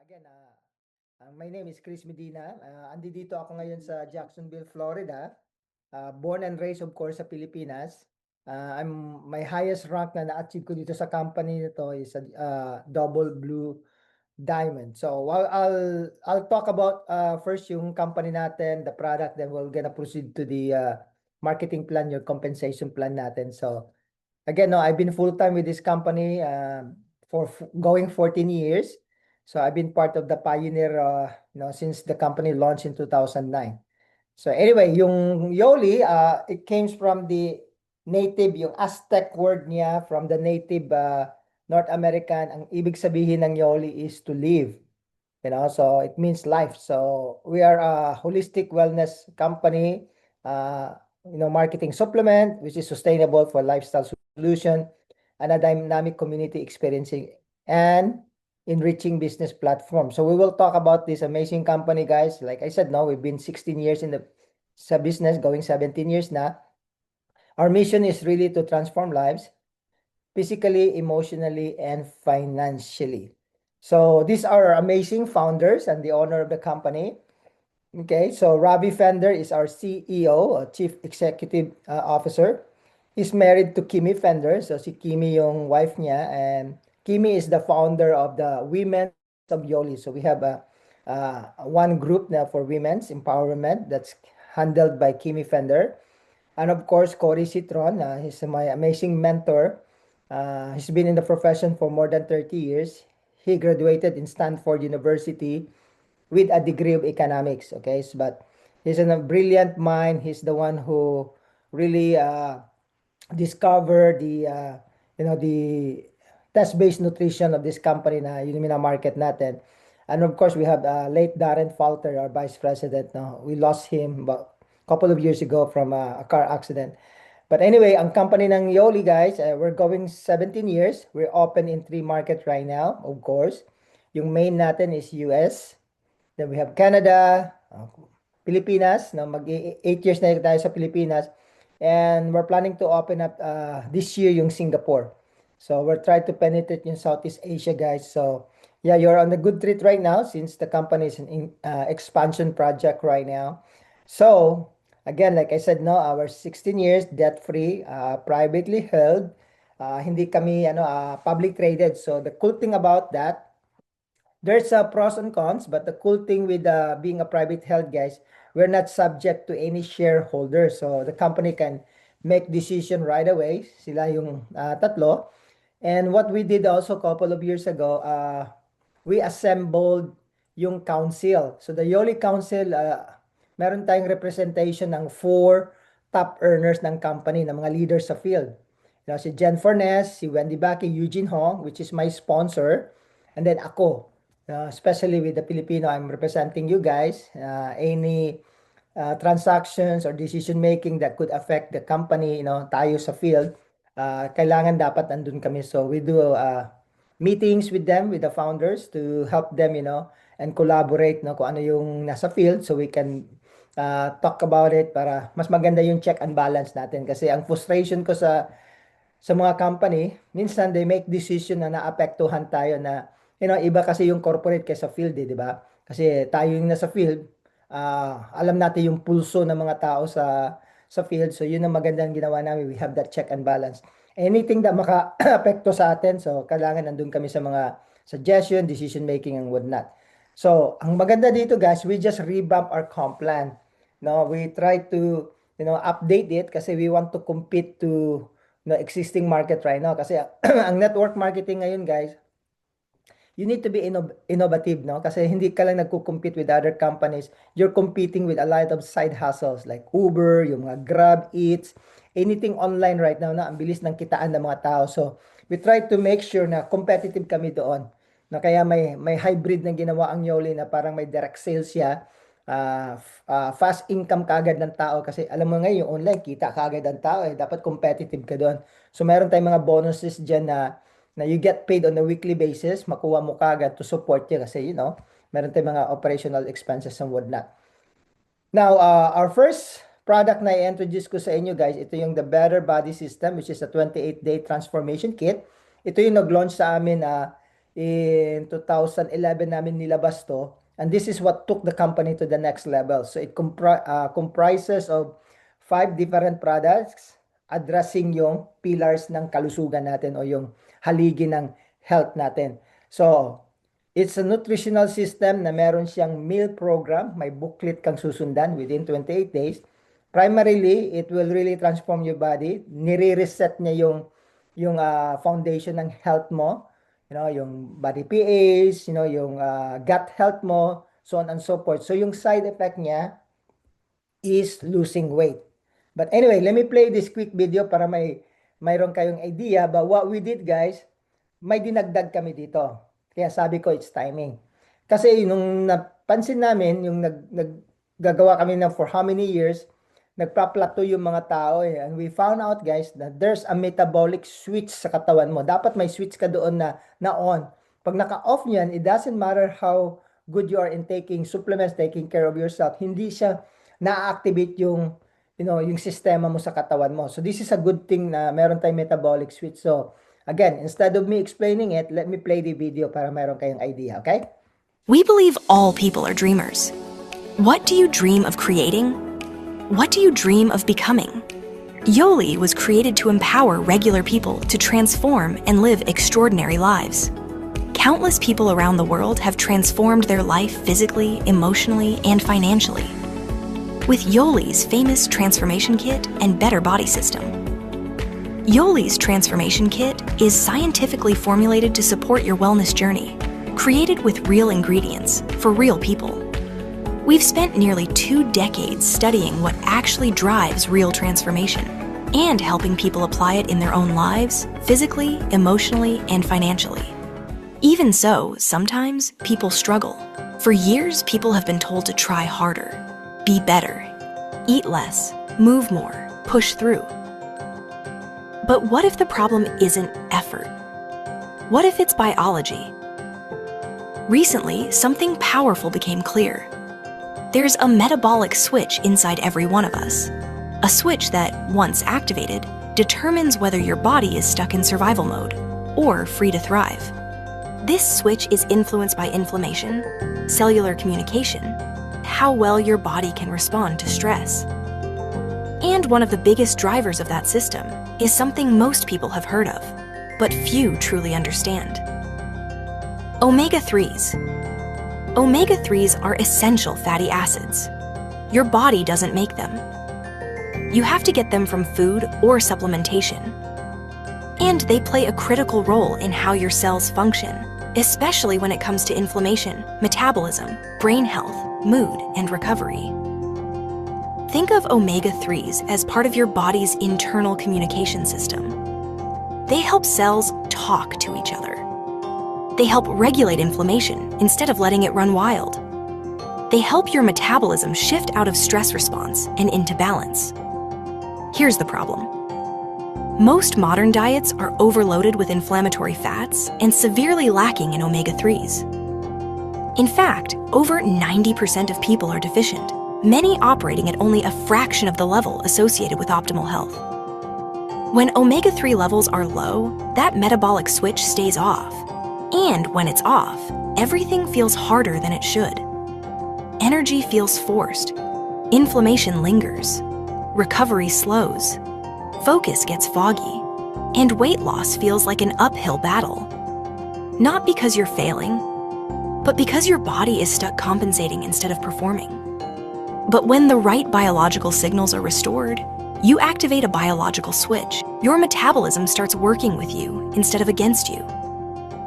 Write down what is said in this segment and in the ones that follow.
Again, my name is Chris Medina. Andito ako ngayon sa Jacksonville, Florida. Born and raised, of course, sa Pilipinas. My highest rank na na-achieve ko dito sa company nito is a double blue diamond. So I'll talk about first yung company natin, the product, then we're gonna proceed to the marketing plan, your compensation plan natin. So again, no, I've been full-time with this company for going 14 years. So I've been part of the pioneer, since the company launched in 2009. So anyway, yung Yoli, it came from the native, yung Aztec word niya from the native North American. Ang ibig sabihin ng Yoli is to live. So it means life. So we are a holistic wellness company, marketing supplement, which is sustainable for lifestyle solution, and a dynamic community experiencing and enriching business platform. So we will talk about this amazing company, guys. Like I said, we've been 16 years in the business, going 17 years now. Our mission is really to transform lives physically, emotionally, and financially. So these are amazing founders and the owner of the company. Okay, so Robbie Fender is our CEO, Chief Executive Officer. He's married to Kimi Fender. So si Kimi yung wife niya, and Kimi is the founder of the Women of Yoli. So we have one group now for women's empowerment that's handled by Kimi Fender. And of course, Cory Citron, he's my amazing mentor. He's been in the profession for more than 30 years. He graduated in Stanford University with a degree of economics. Okay, but he's a brilliant mind. He's the one who really discovered the test-based nutrition of this company na yun yung market natin. And of course, we have late Darren Falter, our vice president. No? We lost him about a couple of years ago from a car accident. But anyway, ang company ng Yoli, guys, we're going 17 years. We're open in 3 markets right now, of course. Yung main natin is US. Then we have Canada, Pilipinas. Mag-8 years na tayo sa Pilipinas. And we're planning to open up this year yung Singapore. So we're trying to penetrate in Southeast Asia, guys. So yeah, you're on a good treat right now since the company is an expansion project right now. So again, like I said, our 16 years debt-free, privately held. Hindi kami public traded. So the cool thing about that, there's pros and cons, but the cool thing with being a private held, guys, we're not subject to any shareholder. So the company can make decision right away. Sila yung tatlo. And what we did also a couple of years ago, we assembled yung council. So the Yoli Council, meron tayong representation ng 4 top earners ng company, ng mga leaders sa field. Si Jen Fornes, si Wendy Baki, Eugene Hong, which is my sponsor, and then ako. Especially with the Filipino, I'm representing you guys. Any transactions or decision making that could affect the company, tayo sa field, kailangan dapat andun kami. So we do meetings with them, with the founders, to help them, and collaborate, kung ano yung nasa field, so we can talk about it para mas maganda yung check and balance natin. Kasi ang frustration ko sa mga company, minsan they make decision na naapektuhan tayo na, iba kasi yung corporate kaysa field, di ba? Kasi tayo yung nasa field, alam natin yung pulso ng mga tao sa field. So yun ang magandang ginawa namin. We have that check and balance. Anything that maka-apekto sa atin, so kailangan nandun kami sa mga suggestion, decision making, and whatnot. So ang maganda dito, guys, we just revamp our comp plan. No, we try to update it kasi we want to compete to existing market right now. Kasi ang network marketing ngayon, guys, you need to be innovative, Kasi hindi ka lang nagko-compete with other companies. You're competing with a lot of side hustles like Uber, yung mga Grab, Eats, anything online right now na ang bilis ng kitaan ng mga tao. So, we try to make sure na competitive kami doon. Na kaya may hybrid na ginawa ang Yoli na parang may direct sales siya. Fast income kaagad ng tao kasi alam mo ngayon yung online, kita kaagad ng tao dapat competitive ka doon. So, meron tayong mga bonuses dyan na you get paid on a weekly basis, makuha mo kagad to support you kasi, meron tayong mga operational expenses and whatnot. Now, our first product na i-introduce ko sa inyo, guys, ito yung the Better Body System, which is a 28-day transformation kit. Ito yung nag-launch sa amin In 2011 namin nilabas to. And this is what took the company to the next level. So it comprises of 5 different products addressing yung pillars ng kalusugan natin o yung haligi ng health natin. So, it's a nutritional system na meron siyang meal program. May booklet kang susundan within 28 days. Primarily, it will really transform your body. Nire-reset niya yung foundation ng health mo. Yung body pH, yung gut health mo, so on and so forth. So yung side effect niya is losing weight. But anyway, let me play this quick video para mayroon kayong idea. But what we did, guys, may dinagdag kami dito. Kaya sabi ko, it's timing. Kasi nung napansin namin, yung naggagawa kami na for how many years, nagpa-plateau yung mga tao eh. And we found out, guys, that there's a metabolic switch sa katawan mo. Dapat may switch ka doon na on. Pag naka-off niyan, it doesn't matter how good you are in taking supplements, taking care of yourself. Hindi siya na-activate yung sistema mo sa katawan mo. So this is a good thing na meron tayong metabolic switch. So again, instead of me explaining it, let me play the video para meron kayong idea, okay? We believe all people are dreamers. What do you dream of creating? What do you dream of becoming? Yoli was created to empower regular people to transform and live extraordinary lives. Countless people around the world have transformed their life physically, emotionally, and financially. With Yoli's famous Transformation Kit and Better Body System. Yoli's Transformation Kit is scientifically formulated to support your wellness journey, created with real ingredients for real people. We've spent nearly 2 decades studying what actually drives real transformation and helping people apply it in their own lives, physically, emotionally, and financially. Even so, sometimes people struggle. For years, people have been told to try harder, be better, eat less, move more, push through. But what if the problem isn't effort? What if it's biology? Recently, something powerful became clear. There's a metabolic switch inside every one of us. A switch that, once activated, determines whether your body is stuck in survival mode or free to thrive. This switch is influenced by inflammation, cellular communication, how well your body can respond to stress. And one of the biggest drivers of that system is something most people have heard of, but few truly understand. Omega-3s. Omega-3s are essential fatty acids. Your body doesn't make them. You have to get them from food or supplementation. And they play a critical role in how your cells function, especially when it comes to inflammation, metabolism, brain health, mood, and recovery. Think of omega-3s as part of your body's internal communication system. They help cells talk to each other. They help regulate inflammation instead of letting it run wild. They help your metabolism shift out of stress response and into balance. Here's the problem. Most modern diets are overloaded with inflammatory fats and severely lacking in omega-3s. In fact, over 90% of people are deficient, many operating at only a fraction of the level associated with optimal health. When omega-3 levels are low, that metabolic switch stays off. And when it's off, everything feels harder than it should. Energy feels forced. Inflammation lingers. Recovery slows. Focus gets foggy. And weight loss feels like an uphill battle. Not because you're failing, but because your body is stuck compensating instead of performing. But when the right biological signals are restored, you activate a biological switch. Your metabolism starts working with you instead of against you.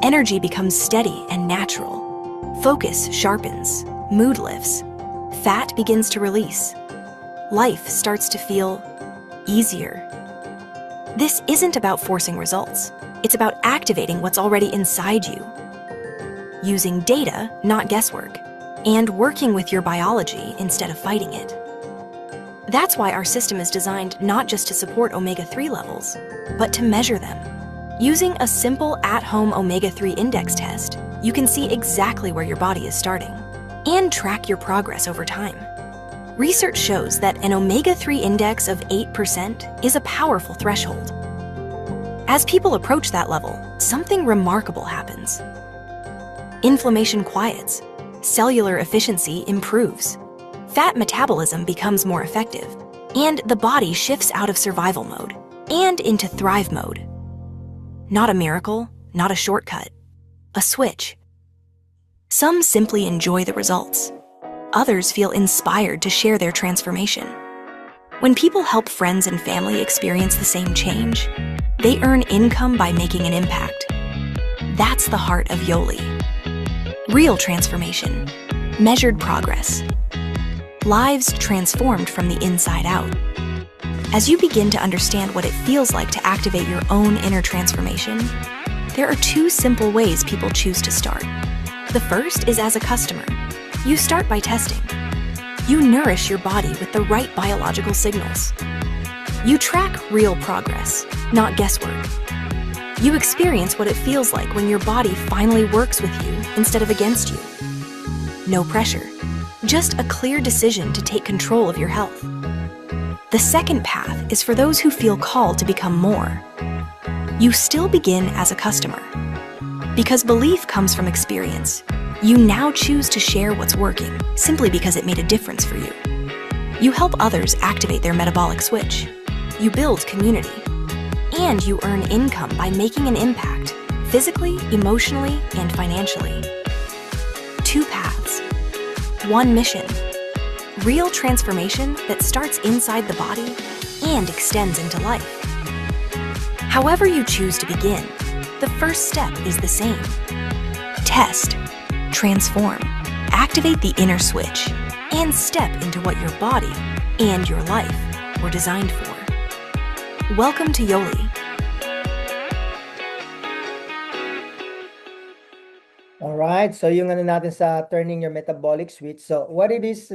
Energy becomes steady and natural. Focus sharpens. Mood lifts. Fat begins to release. Life starts to feel easier. This isn't about forcing results. It's about activating what's already inside you. Using data, not guesswork, and working with your biology instead of fighting it. That's why our system is designed not just to support omega-3 levels, but to measure them. Using a simple at-home omega-3 index test, you can see exactly where your body is starting and track your progress over time. Research shows that an omega-3 index of 8% is a powerful threshold. As people approach that level, something remarkable happens. inflammation quiets, cellular efficiency improves, fat metabolism becomes more effective, and the body shifts out of survival mode and into thrive mode. Not a miracle, not a shortcut, a switch. Some simply enjoy the results. Others feel inspired to share their transformation. When people help friends and family experience the same change, they earn income by making an impact. That's the heart of Yoli. Real transformation, measured progress, lives transformed from the inside out. As you begin to understand what it feels like to activate your own inner transformation, there are two simple ways people choose to start. The first is as a customer. You start by testing. You nourish your body with the right biological signals. You track real progress, not guesswork. You experience what it feels like when your body finally works with you instead of against you. No pressure, just a clear decision to take control of your health. The second path is for those who feel called to become more. You still begin as a customer. Because belief comes from experience, you now choose to share what's working simply because it made a difference for you. You help others activate their metabolic switch. You build community. And you earn income by making an impact, physically, emotionally, and financially. Two paths. One mission. Real transformation that starts inside the body and extends into life. However you choose to begin, the first step is the same. Test, transform, activate the inner switch, and step into what your body and your life were designed for. Welcome to Yoli. All right, so yung ano natin sa turning your metabolic switch. So what it is,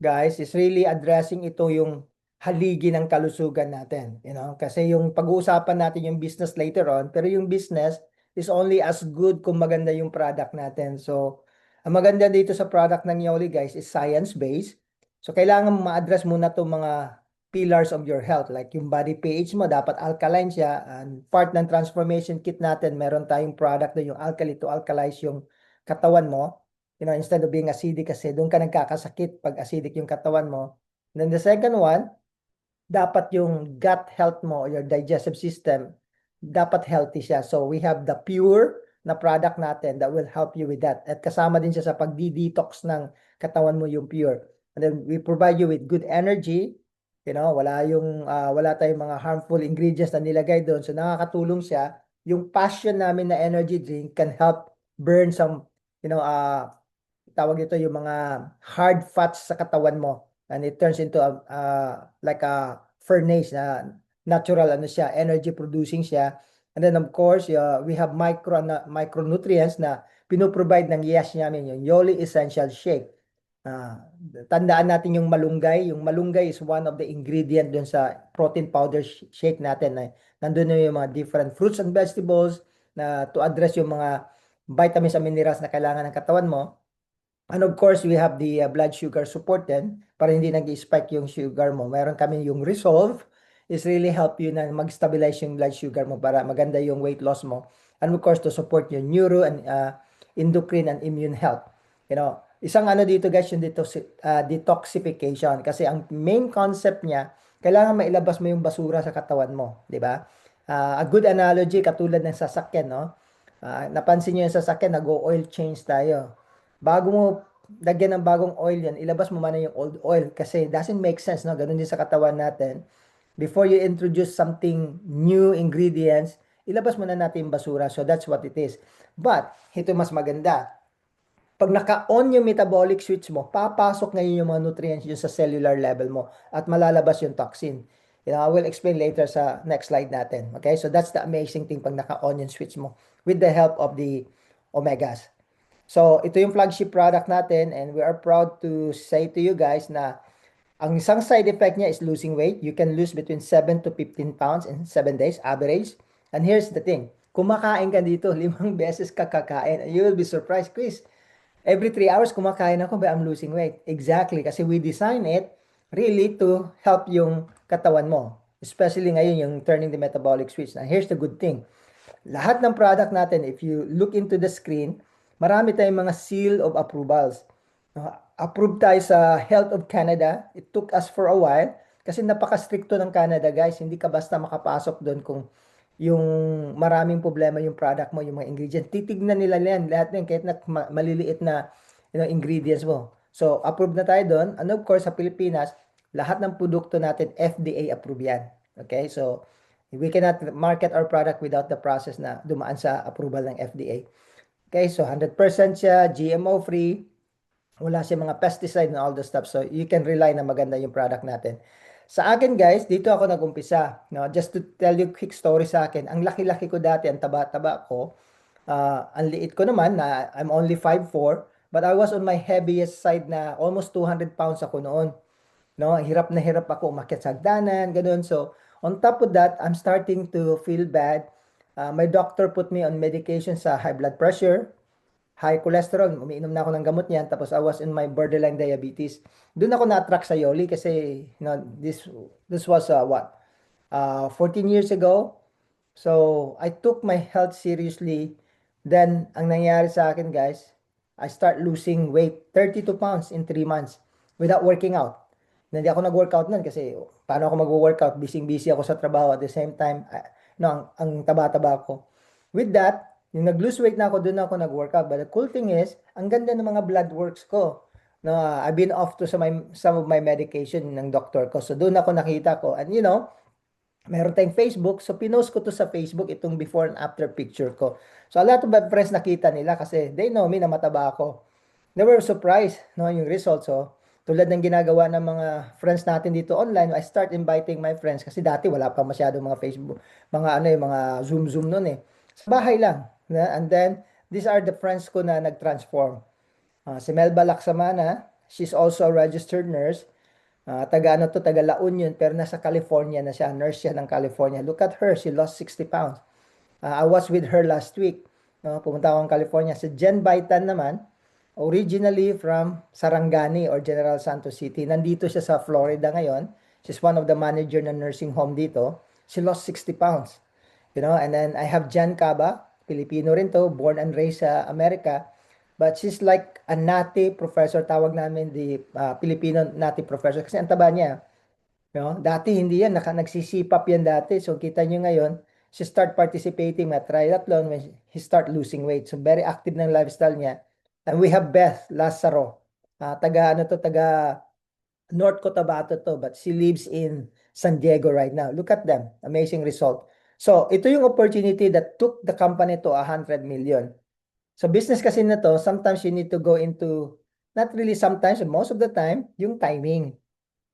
guys, is really addressing ito yung haligi ng kalusugan natin, kasi yung pag-uusapan natin yung business later on, pero yung business is only as good kung maganda yung product natin. So ang maganda dito sa product ng Yoli, guys, is science-based. So kailangan ma-address muna itong mga pillars of your health, like yung body pH mo, dapat alkaline siya. And part ng transformation kit natin, meron tayong product na yung alkali to alkalize yung katawan mo. Instead of being acidic, kasi doon ka nagkakasakit pag acidic yung katawan mo. And then the second one, dapat yung gut health mo, your digestive system, dapat healthy siya. So we have the pure na product natin that will help you with that. At kasama din siya sa pag-detox ng katawan mo yung pure. And then we provide you with good energy. Wala tayong mga harmful ingredients na nilagay doon. So nakakatulong siya. Yung passion namin na energy drink can help burn some, tawag ito yung mga hard fats sa katawan mo. And it turns into like a furnace na natural siya, energy producing siya. And then of course, we have micronutrients na pinoprovide ng Yes namin, yung Yoli Essential Shake. Tandaan natin yung malunggay. Yung malunggay is one of the ingredient dun sa protein powder shake natin. Nandun na yung mga different fruits and vegetables na to address yung mga vitamins and minerals na kailangan ng katawan mo. And of course, we have the blood sugar support din para hindi nag-spike yung sugar mo. Meron kami yung Resolve is really help you na mag-stabilize yung blood sugar mo para maganda yung weight loss mo. And of course, to support your neuro and endocrine and immune health. Isang dito, guys, yung detoxification. Kasi ang main concept niya, kailangan mailabas mo yung basura sa katawan mo, di ba? A good analogy, katulad ng sasakyan, no? Napansin niyo yung sasakyan, nag-oil change tayo. Bago mo lagyan ng bagong oil yan, ilabas mo muna yung old oil kasi it doesn't make sense, no? Ganun din sa katawan natin. Before you introduce something new ingredients, ilabas muna natin yung basura. So that's what it is. But, ito mas maganda. Pag naka-on yung metabolic switch mo, papasok ngayon yung mga nutrients yun sa cellular level mo at malalabas yung toxin. I will explain later sa next slide natin. Okay? So that's the amazing thing pag naka-on yung switch mo with the help of the omegas. So ito yung flagship product natin and we are proud to say to you guys na ang isang side effect niya is losing weight. You can lose between 7 to 15 pounds in 7 days, average. And here's the thing. Kumakain ka dito, 5 beses ka kakain. You will be surprised, Chris. Every 3 hours, kumakain ako, but I'm losing weight. Exactly, kasi we design it really to help yung katawan mo. Especially ngayon, yung turning the metabolic switch. Now, here's the good thing. lahat ng product natin, if you look into the screen, marami tayong mga seal of approvals. Approved tayo sa Health of Canada. It took us for a while kasi napaka-stricto ng Canada, guys. Hindi ka basta makapasok doon kung yung maraming problema yung product mo, yung mga ingredients. Titignan nila yan, lahat yan, kahit na maliliit na ingredients mo. So, approved na tayo doon. And of course, sa Pilipinas, lahat ng produkto natin, FDA approved yan. Okay? So, we cannot market our product without the process na dumaan sa approval ng FDA. Okay? So, 100% siya, GMO-free, wala siya mga pesticide and all the stuff. So, you can rely na maganda yung product natin. Sa akin, guys, dito ako nag-umpisa. No? Just to tell you quick story sa akin, ang laki-laki ko dati, ang taba-taba ko, ang liit ko naman na I'm only 5'4", but I was on my heaviest side na almost 200 pounds ako noon. No, hirap na hirap ako umakyat sa hagdanan, ganun. So, on top of that, I'm starting to feel bad. My doctor put me on medication sa high blood pressure, high cholesterol. Umiinom na ako ng gamot niyan. Tapos I was in my borderline diabetes. Doon ako na-attract sa Yoli kasi this was 14 years ago. So, I took my health seriously. Then, ang nangyari sa akin, guys, I start losing weight, 32 pounds in 3 months without working out. Hindi ako nag-workout nun kasi paano ako mag-workout? Busy-busy ako sa trabaho at the same time, ang taba-taba ko. With that, yung nag-lose weight na ako, doon ako nag-workout. But the cool thing is, ang ganda ng mga blood works ko. No, I've been off to some of my medication ng doctor ko. So doon ako nakita ko. And meron tayong Facebook. So pinost ko to sa Facebook itong before and after picture ko. So a lot of my friends nakita nila kasi they know me na mataba ako. They were surprised, no, yung results. So tulad ng ginagawa ng mga friends natin dito online, I start inviting my friends kasi dati wala pa masyadong mga Facebook, mga Zoom noon eh. Sa bahay lang. And then, these are the friends ko na nag-transform. Si Melba Laksamana, she's also a registered nurse. Taga La Union, pero nasa California na siya. Nurse siya ng California. Look at her, she lost 60 pounds. I was with her last week. Pumunta ako ng California. Si Jen Baitan naman, originally from Sarangani or General Santos City. Nandito siya sa Florida ngayon. She's one of the manager ng nursing home dito. She lost 60 pounds. And then I have Jan Caba, Filipino rin to, born and raised sa America. But she's like a nati professor, tawag namin the Filipino nati professor kasi ang taba niya. Dati hindi yan, nagsisipap yan dati. So kita nyo ngayon, she start participating at triathlon when he start losing weight. So very active ng lifestyle niya. And we have Beth Lazaro. Taga North Cotabato to, but she lives in San Diego right now. Look at them. Amazing result. So, ito yung opportunity that took the company to 100 million. So, business kasi na to, sometimes you need to go into, not really sometimes, most of the time, yung timing.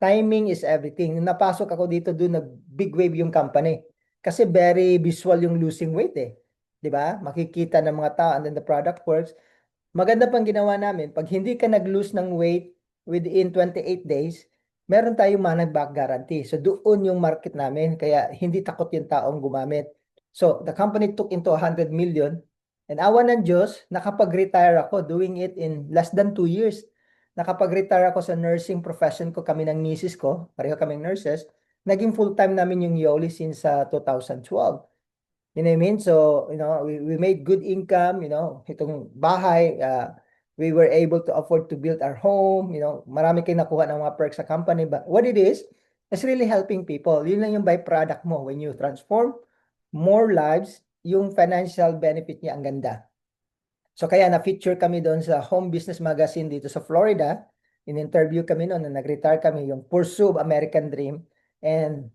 Timing is everything. Nung napasok ako dito, doon nag-big wave yung company. Kasi very visual yung losing weight eh. 'Di ba? Makikita ng mga tao and then the product works. Maganda pang ginawa namin, pag hindi ka nag-lose ng weight within 28 days, meron tayong money back guarantee. So doon yung market namin, kaya hindi takot yung taong gumamit. So the company took into 100 million and awa ng Diyos, nakapag-retire ako doing it in less than 2 years. Nakapag-retire ako sa nursing profession ko, kami ng misis ko, pareho kaming nurses. Naging full-time namin yung Yoli since 2012. You know what I mean? So, we made good income, itong bahay, we were able to afford to build our home, marami kayong nakuha ng mga perks sa company. But what it is really helping people. Yun lang yung byproduct mo. When you transform more lives, yung financial benefit niya ang ganda. So, kaya na-feature kami doon sa Home Business Magazine dito sa Florida. In-interview kami noon, na nag-retire kami, yung Pursue American Dream. And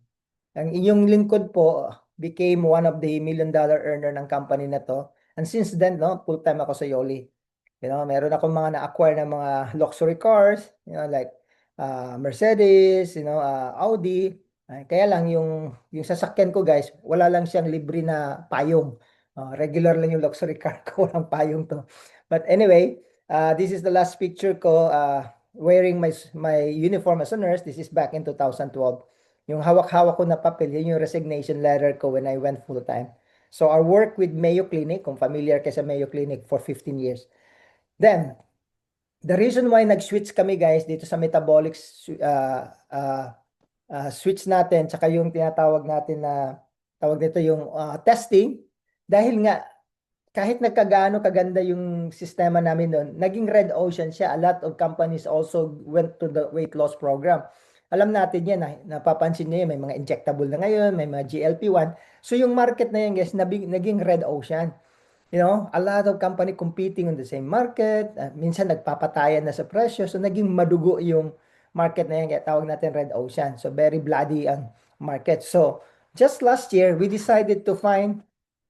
ang inyong lingkod po became one of the $1 million earner ng company na to. And since then, full-time ako sa Yoli. Meron akong mga na-acquire ng mga luxury cars, like Mercedes, Audi. Kaya lang yung sasakyan ko, guys, wala lang siyang libre na payong. Regular lang yung luxury car ko, walang payong to. But anyway, this is the last picture ko wearing my uniform as a nurse. This is back in 2012. Yung hawak-hawak ko na papel, yun yung resignation letter ko when I went full-time. So, I work with Mayo Clinic, kung familiar kayo sa Mayo Clinic, for 15 years. Then, the reason why nag-switch kami, guys, dito sa metabolic switch natin, tsaka yung tinatawag natin na, tawag dito yung testing, dahil nga kahit nagkagaano kaganda yung sistema namin doon, naging red ocean siya. A lot of companies also went to the weight loss program. Alam natin yan, napapansin niyo yun, may mga injectable na ngayon, may mga GLP-1. So yung market na yan guys, naging red ocean. You know, a lot of company competing on the same market. Minsan nagpapatayan na sa presyo. So naging madugo yung market na yan, kaya tawag natin red ocean. So very bloody ang market. So just last year, we decided to find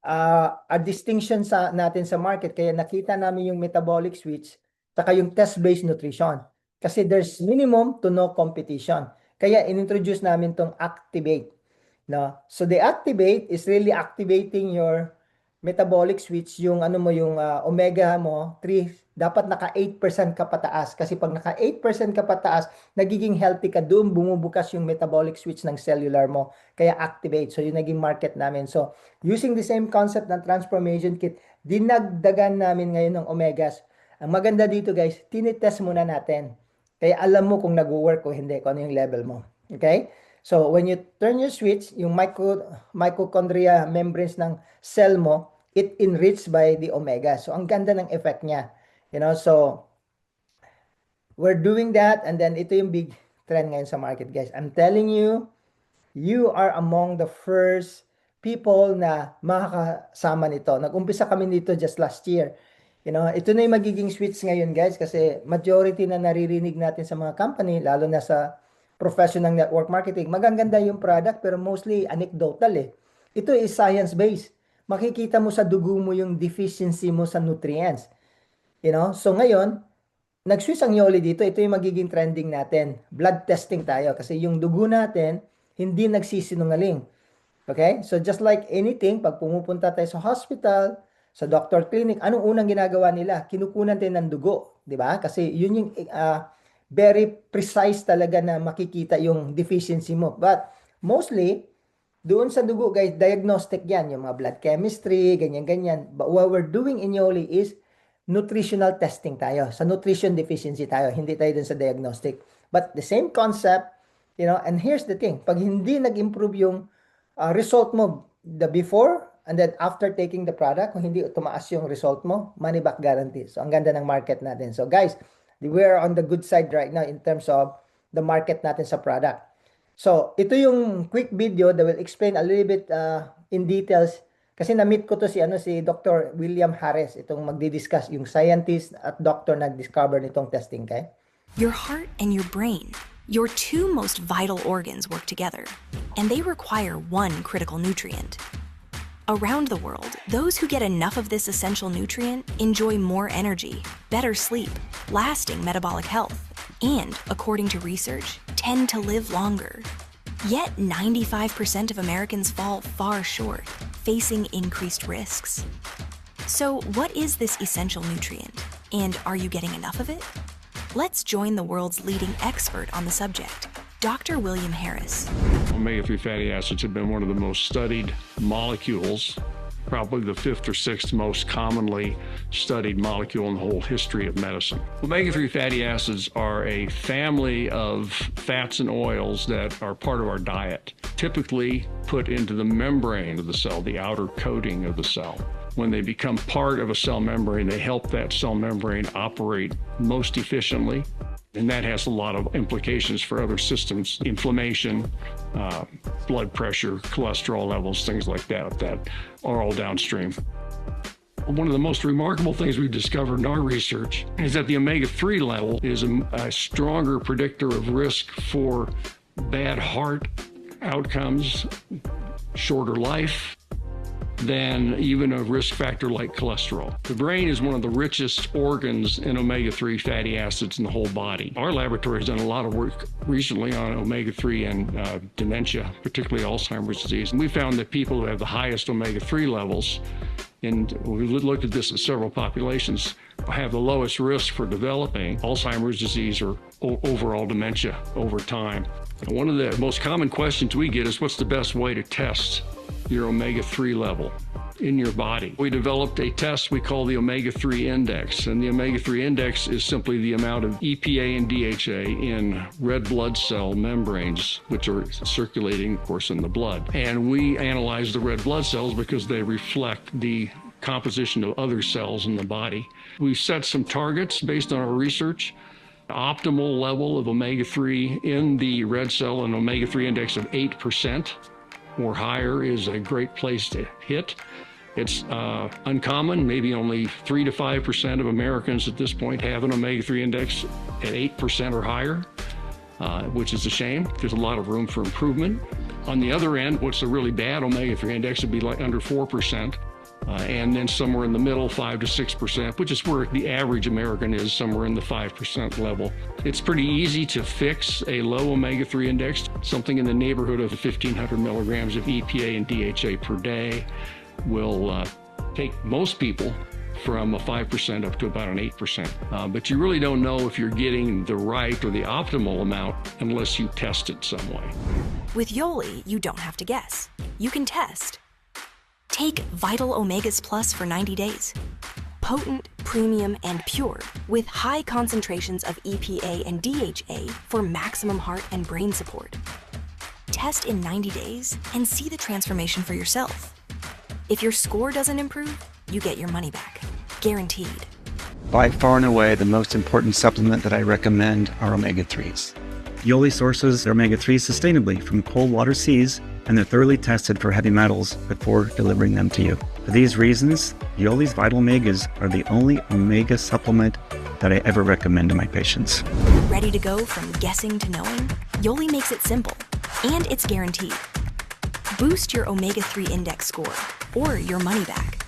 a distinction natin sa market. Kaya nakita namin yung metabolic switch saka yung test-based nutrition. Kasi there's minimum to no competition. Kaya inintroduce namin tong Activate. No? So the Activate is really activating your metabolic switch, yung ano mo, yung omega mo, 3, dapat naka 8% ka pataas. Kasi pag naka 8% ka pataas, nagiging healthy ka, doon bumubukas yung metabolic switch ng cellular mo. Kaya Activate. So, yung naging market namin. So, using the same concept ng transformation kit, dinagdagan namin ngayon ng omegas. Ang maganda dito guys, tinitest muna natin. Kaya alam mo kung nag-work o hindi, kung ano yung level mo. Okay? So, when you turn your switch, yung mitochondria membranes ng cell mo, it enriched by the omega. So, ang ganda ng effect niya. You know, so, we're doing that, and then ito yung big trend ngayon sa market, guys. I'm telling you, you are among the first people na makakasama nito. Nag-umpisa kami dito just last year. You know, ito na yung magiging switch ngayon, guys, kasi majority na naririnig natin sa mga company, lalo na sa professional network marketing, magaganda yung product pero mostly anecdotal eh. Ito is science-based. Makikita mo sa dugo mo yung deficiency mo sa nutrients. You know? So ngayon, nag-switch ang Yoli dito. Ito yung magiging trending natin. Blood testing tayo kasi yung dugo natin hindi nagsisinungaling. Okay? So just like anything, pag pumupunta tayo sa hospital, sa doctor clinic, anong unang ginagawa nila? Kinukunan tayo ng dugo. Diba? Kasi yun yung very precise talaga na makikita yung deficiency mo. But mostly, doon sa dugo, guys, diagnostic yan. Yung mga blood chemistry, ganyan-ganyan. But what we're doing in Yoli is nutritional testing tayo. Sa nutrition deficiency tayo. Hindi tayo dun sa diagnostic. But the same concept, you know, and here's the thing. Pag hindi nag-improve yung result mo, the before and then after taking the product, kung hindi tumaas yung result mo, money back guarantee. So, ang ganda ng market natin. So, guys, we are on the good side right now in terms of the market natin sa product. So, ito yung quick video that will explain a little bit in details. Kasi na-meet ko to si Dr. William Harris, itong magdi-discuss yung scientist at doctor nag-discover nitong testing, okay? Your heart and your brain, your two most vital organs, work together, and they require one critical nutrient. Around the world, those who get enough of this essential nutrient enjoy more energy, better sleep, lasting metabolic health, and, according to research, tend to live longer. Yet 95% of Americans fall far short, facing increased risks. So, what is this essential nutrient? And are you getting enough of it? Let's join the world's leading expert on the subject, Dr. William Harris. Omega-3 fatty acids have been one of the most studied molecules, probably the 5th or 6th most commonly studied molecule in the whole history of medicine. Omega-3 fatty acids are a family of fats and oils that are part of our diet, typically put into the membrane of the cell, the outer coating of the cell. When they become part of a cell membrane, they help that cell membrane operate most efficiently. And that has a lot of implications for other systems, inflammation, blood pressure, cholesterol levels, things like that are all downstream. One of the most remarkable things we've discovered in our research is that the omega-3 level is a stronger predictor of risk for bad heart outcomes, shorter life, than even a risk factor like cholesterol. The brain is one of the richest organs in omega-3 fatty acids in the whole body. Our laboratory has done a lot of work recently on omega-3 and dementia, particularly Alzheimer's disease. And we found that people who have the highest omega-3 levels, and we looked at this in several populations, have the lowest risk for developing Alzheimer's disease or overall dementia over time. And one of the most common questions we get is, what's the best way to test your omega-3 level in your body. We developed a test we call the omega-3 index, and the omega-3 index is simply the amount of EPA and DHA in red blood cell membranes, which are circulating, of course, in the blood. And we analyze the red blood cells because they reflect the composition of other cells in the body. We set some targets based on our research. Optimal level of omega-3 in the red cell and omega-3 index of 8% or higher is a great place to hit. It's uncommon. Maybe only 3 to 5% of Americans at this point have an omega-3 index at 8% or higher, which is a shame. There's a lot of room for improvement. On the other end, what's a really bad omega-3 index would be like under 4%. And then somewhere in the middle, 5 to 6%, which is where the average American is, somewhere in the 5% level. It's pretty easy to fix a low omega-3 index, something in the neighborhood of 1,500 milligrams of EPA and DHA per day will take most people from a 5% up to about an 8%. But you really don't know if you're getting the right or the optimal amount unless you test it some way. With Yoli, you don't have to guess. You can test. Take Vital Omegas Plus for 90 days. Potent, premium, and pure, with high concentrations of EPA and DHA for maximum heart and brain support. Test in 90 days and see the transformation for yourself. If your score doesn't improve, you get your money back. Guaranteed. By far and away, the most important supplement that I recommend are omega-3s. Yoli sources their omega-3s sustainably from cold water seas, and they're thoroughly tested for heavy metals before delivering them to you. For these reasons, Yoli's Vital Omegas are the only omega supplement that I ever recommend to my patients. Ready to go from guessing to knowing? Yoli makes it simple, and it's guaranteed. Boost your omega-3 index score, or your money back.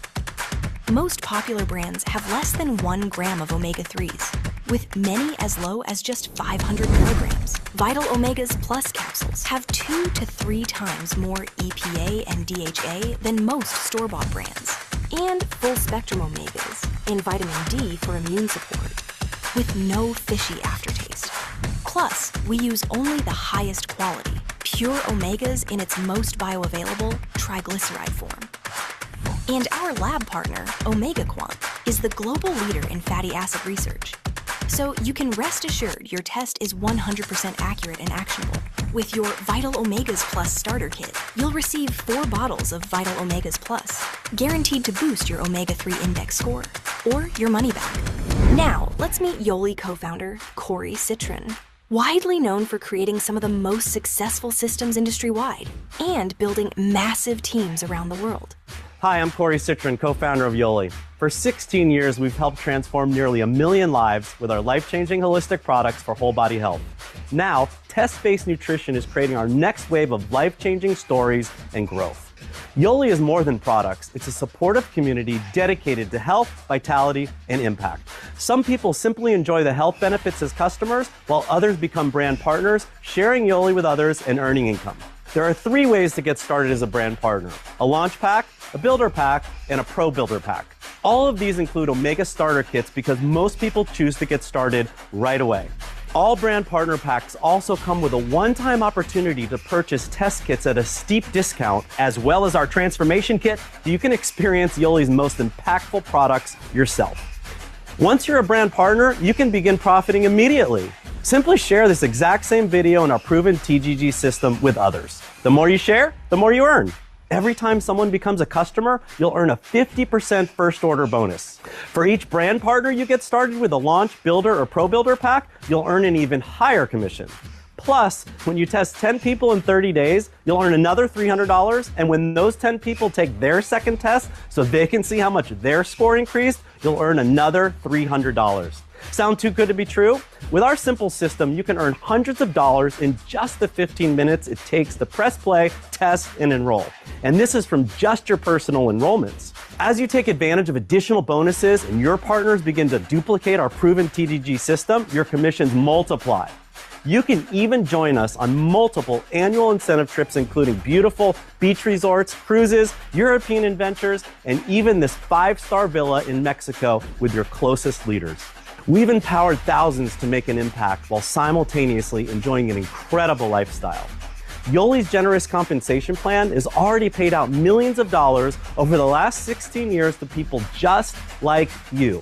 Most popular brands have less than 1 gram of omega-3s, with many as low as just 500 milligrams. Vital Omegas Plus capsules have 2 to 3 times more EPA and DHA than most store-bought brands. And full-spectrum omegas and vitamin D for immune support, with no fishy aftertaste. Plus, we use only the highest quality, pure omegas in its most bioavailable triglyceride form. And our lab partner, OmegaQuant, is the global leader in fatty acid research. So you can rest assured your test is 100% accurate and actionable. With your Vital Omegas Plus starter kit, you'll receive 4 bottles of Vital Omegas Plus, guaranteed to boost your omega-3 index score, or your money back. Now, let's meet Yoli co-founder, Corey Citron. Widely known for creating some of the most successful systems industry-wide, and building massive teams around the world. Hi, I'm Corey Citron, co-founder of Yoli. For 16 years, we've helped transform nearly 1 million lives with our life-changing holistic products for whole body health. Now, test-based nutrition is creating our next wave of life-changing stories and growth. Yoli is more than products. It's a supportive community dedicated to health, vitality, and impact. Some people simply enjoy the health benefits as customers, while others become brand partners, sharing Yoli with others and earning income. There are 3 ways to get started as a brand partner: a launch pack, a builder pack, and a pro builder pack. All of these include Omega starter kits because most people choose to get started right away. All brand partner packs also come with a one-time opportunity to purchase test kits at a steep discount, as well as our transformation kit, so you can experience Yoli's most impactful products yourself. Once you're a brand partner, you can begin profiting immediately. Simply share this exact same video in our proven TGG system with others. The more you share, the more you earn. Every time someone becomes a customer, you'll earn a 50% first order bonus. For each brand partner you get started with a launch, builder, or pro builder pack, you'll earn an even higher commission. Plus, when you test 10 people in 30 days, you'll earn another $300. And when those 10 people take their second test so they can see how much their score increased, you'll earn another $300. Sound too good to be true? With our simple system, you can earn hundreds of dollars in just the 15 minutes it takes to press play, test, and enroll. And this is from just your personal enrollments. As you take advantage of additional bonuses and your partners begin to duplicate our proven TGG system, your commissions multiply. You can even join us on multiple annual incentive trips, including beautiful beach resorts, cruises, European adventures, and even this 5-star villa in Mexico with your closest leaders. We've empowered thousands to make an impact while simultaneously enjoying an incredible lifestyle. Yoli's generous compensation plan is already paid out millions of dollars over the last 16 years to people just like you.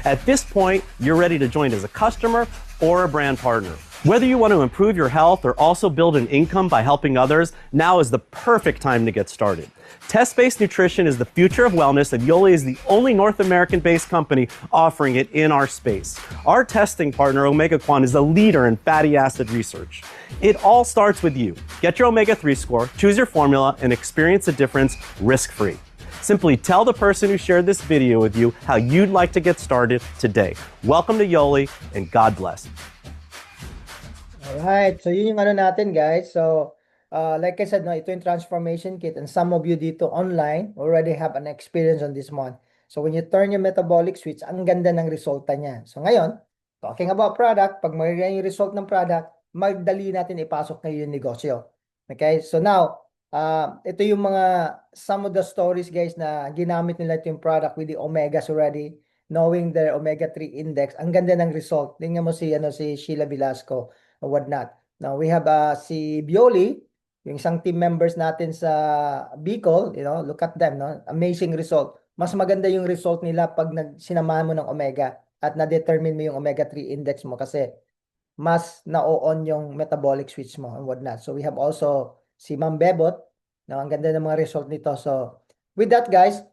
At this point, you're ready to join as a customer or a brand partner. Whether you want to improve your health or also build an income by helping others, now is the perfect time to get started. Test-based nutrition is the future of wellness, and Yoli is the only North American-based company offering it in our space. Our testing partner, OmegaQuan, is a leader in fatty acid research. It all starts with you. Get your omega-3 score, choose your formula, and experience the difference risk-free. Simply tell the person who shared this video with you how you'd like to get started today. Welcome to Yoli, and God bless. Alright, so yun yung ano natin guys. So, like I said, no, ito yung transformation kit, and some of you dito online already have an experience on this one. So when you turn your metabolic switch, ang ganda ng resulta niya. So ngayon, talking about product, pag maganda yung result ng product, magdali natin ipasok ngayon yung negosyo. Okay, so now, ito yung mga, some of the stories guys na ginamit nila ito yung product with the omegas already, knowing their omega-3 index. Ang ganda ng result. Tingnan mo si Sheila Velasco or whatnot. Now we have si Bioli, yung isang team members natin sa Bicol, look at them, no? Amazing result. Mas maganda yung result nila pag sinamahan mo ng omega at na-determine mo yung omega-3 index mo kasi mas na-on yung metabolic switch mo and whatnot. So we have also si Ma'am Bebot. Now, ang ganda ng mga result nito. So with that guys,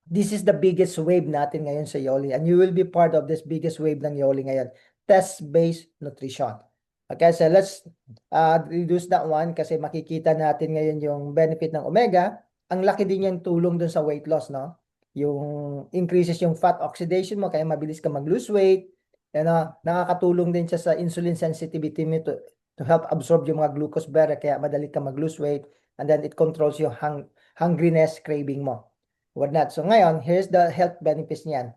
this is the biggest wave natin ngayon sa Yoli, and you will be part of this biggest wave ng Yoli ngayon. Test-based nutrition. Okay, so let's reduce that one kasi makikita natin ngayon yung benefit ng omega. Ang laki din yung tulong dun sa weight loss, no? Yung increases yung fat oxidation mo kaya mabilis ka mag-lose weight. Nakakatulong din siya sa insulin sensitivity mo to help absorb yung mga glucose better kaya madali ka mag-lose weight, and then it controls yung hungriness craving mo. Whatnot. So ngayon, here's the health benefits niyan.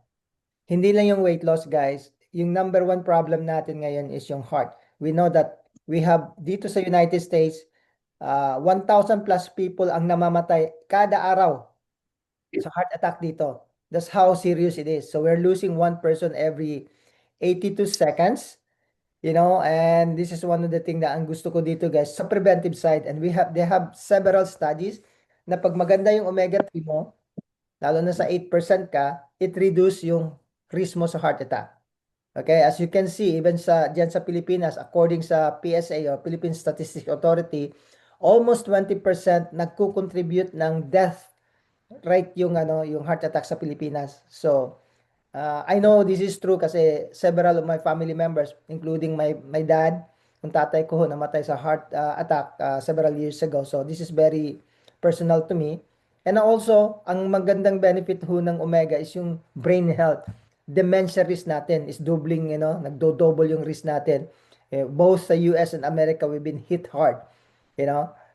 Hindi lang yung weight loss, guys. Yung number one problem natin ngayon is yung heart. We know that we have dito sa United States, 1,000 plus people ang namamatay kada araw sa heart attack dito. That's how serious it is. So we're losing one person every 82 seconds. And this is one of the things that ang gusto ko dito guys, sa preventive side. And they have several studies na pag maganda yung omega-3 mo, lalo na sa 8% ka, it reduce yung risk mo sa heart attack. Okay, as you can see, even dyan sa Pilipinas, according sa PSA or Philippine Statistics Authority, almost 20% nagko-contribute ng death rate yung heart attack sa Pilipinas. So, I know this is true kasi several of my family members, including my dad, yung tatay ko namatay sa heart attack several years ago. So, this is very personal to me. And also, ang magandang benefit ng omega is yung brain health. Dementia risk natin is doubling, nagdo-double yung risk natin. Both sa US and America, we've been hit hard,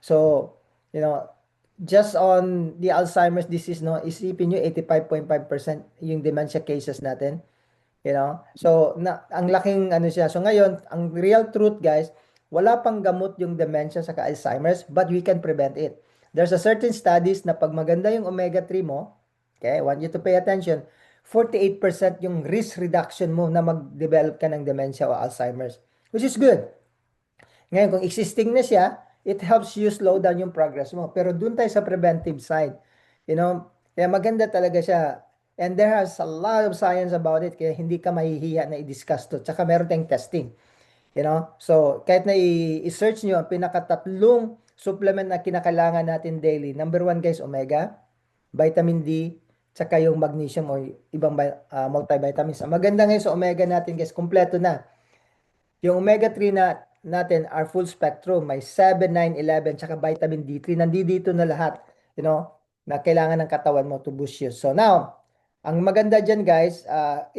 So, just on the Alzheimer's disease, isipin nyo, 85.5% yung dementia cases natin, So, ang laking siya. So, ngayon, ang real truth, guys, wala pang gamot yung dementia sa Alzheimer's, but we can prevent it. There's a certain studies na pag maganda yung omega-3 mo, okay, I want you to pay attention, 48% yung risk reduction mo na mag-develop ka ng dementia o Alzheimer's, which is good. Ngayon, kung existing na siya, it helps you slow down yung progress mo. Pero dun tayo sa preventive side, kaya maganda talaga siya. And there has a lot of science about it, kaya hindi ka mahihiya na i-discuss to. Tsaka meron tayong testing. So, kahit na i-search nyo ang pinakatatlong supplement na kinakailangan natin daily. Number 1, guys, omega, vitamin D, tsaka yung magnesium o ibang multivitamins. Ang maganda ngayon sa omega natin, guys, kompleto na. Yung omega-3 natin are full spectrum. May 7, 9, 11, tsaka vitamin D3. Nandito na lahat, na kailangan ng katawan mo to boost you. So now, ang maganda dyan, guys,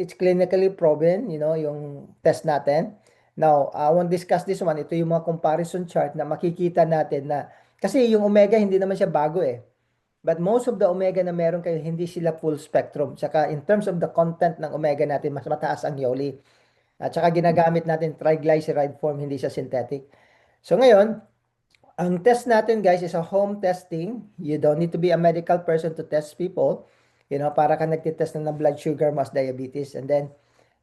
it's clinically proven, yung test natin. Now, I won't discuss this one. Ito yung mga comparison chart na makikita natin na, kasi yung omega, hindi naman siya bago eh. But most of the omega na meron kayo, hindi sila full spectrum. Tsaka in terms of the content ng omega natin, mas mataas ang Yoli. At tsaka ginagamit natin triglyceride form, hindi siya synthetic. So ngayon, ang test natin guys is a home testing. You don't need to be a medical person to test people. Para ka nagtitest ng blood sugar, mas diabetes. And then,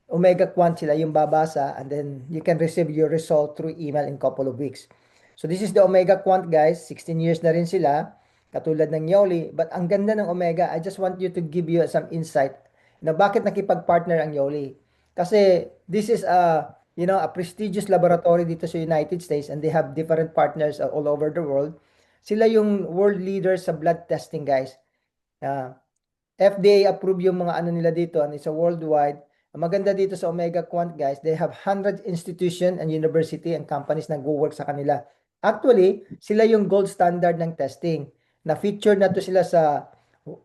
omega quant sila yung babasa. And then, you can receive your result through email in couple of weeks. So this is the Omega Quant guys, 16 years na rin sila, katulad ng Yoli. But ang ganda ng Omega, I just want you to give you some insight na bakit nakipag-partner ang Yoli. Kasi this is a prestigious laboratory dito sa United States and they have different partners all over the world. Sila yung world leaders sa blood testing guys. FDA approved yung mga ano nila dito and it's a worldwide. Ang maganda dito sa Omega Quant guys, they have 100 institution and university and companies na go-work sa kanila. Actually, sila yung gold standard ng testing. Na-featured na to sila sa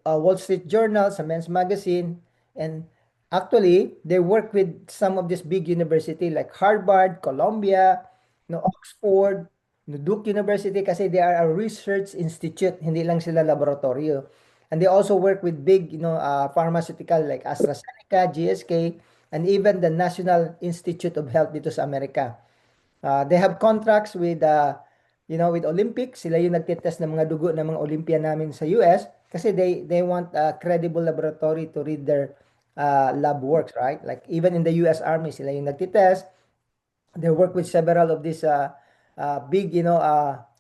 Wall Street Journal, sa Men's Magazine, and actually, they work with some of this big university like Harvard, Columbia, Oxford, Duke University kasi they are a research institute, hindi lang sila laboratorio. And they also work with big, pharmaceutical like AstraZeneca, GSK, and even the National Institute of Health dito sa Amerika. They have contracts with, with Olympic. Sila yung nagtitest ng mga dugo ng mga Olympian namin sa US kasi they want a credible laboratory to read their lab works, right? Like even in the US Army, sila yung nagtitest. They work with several of these big,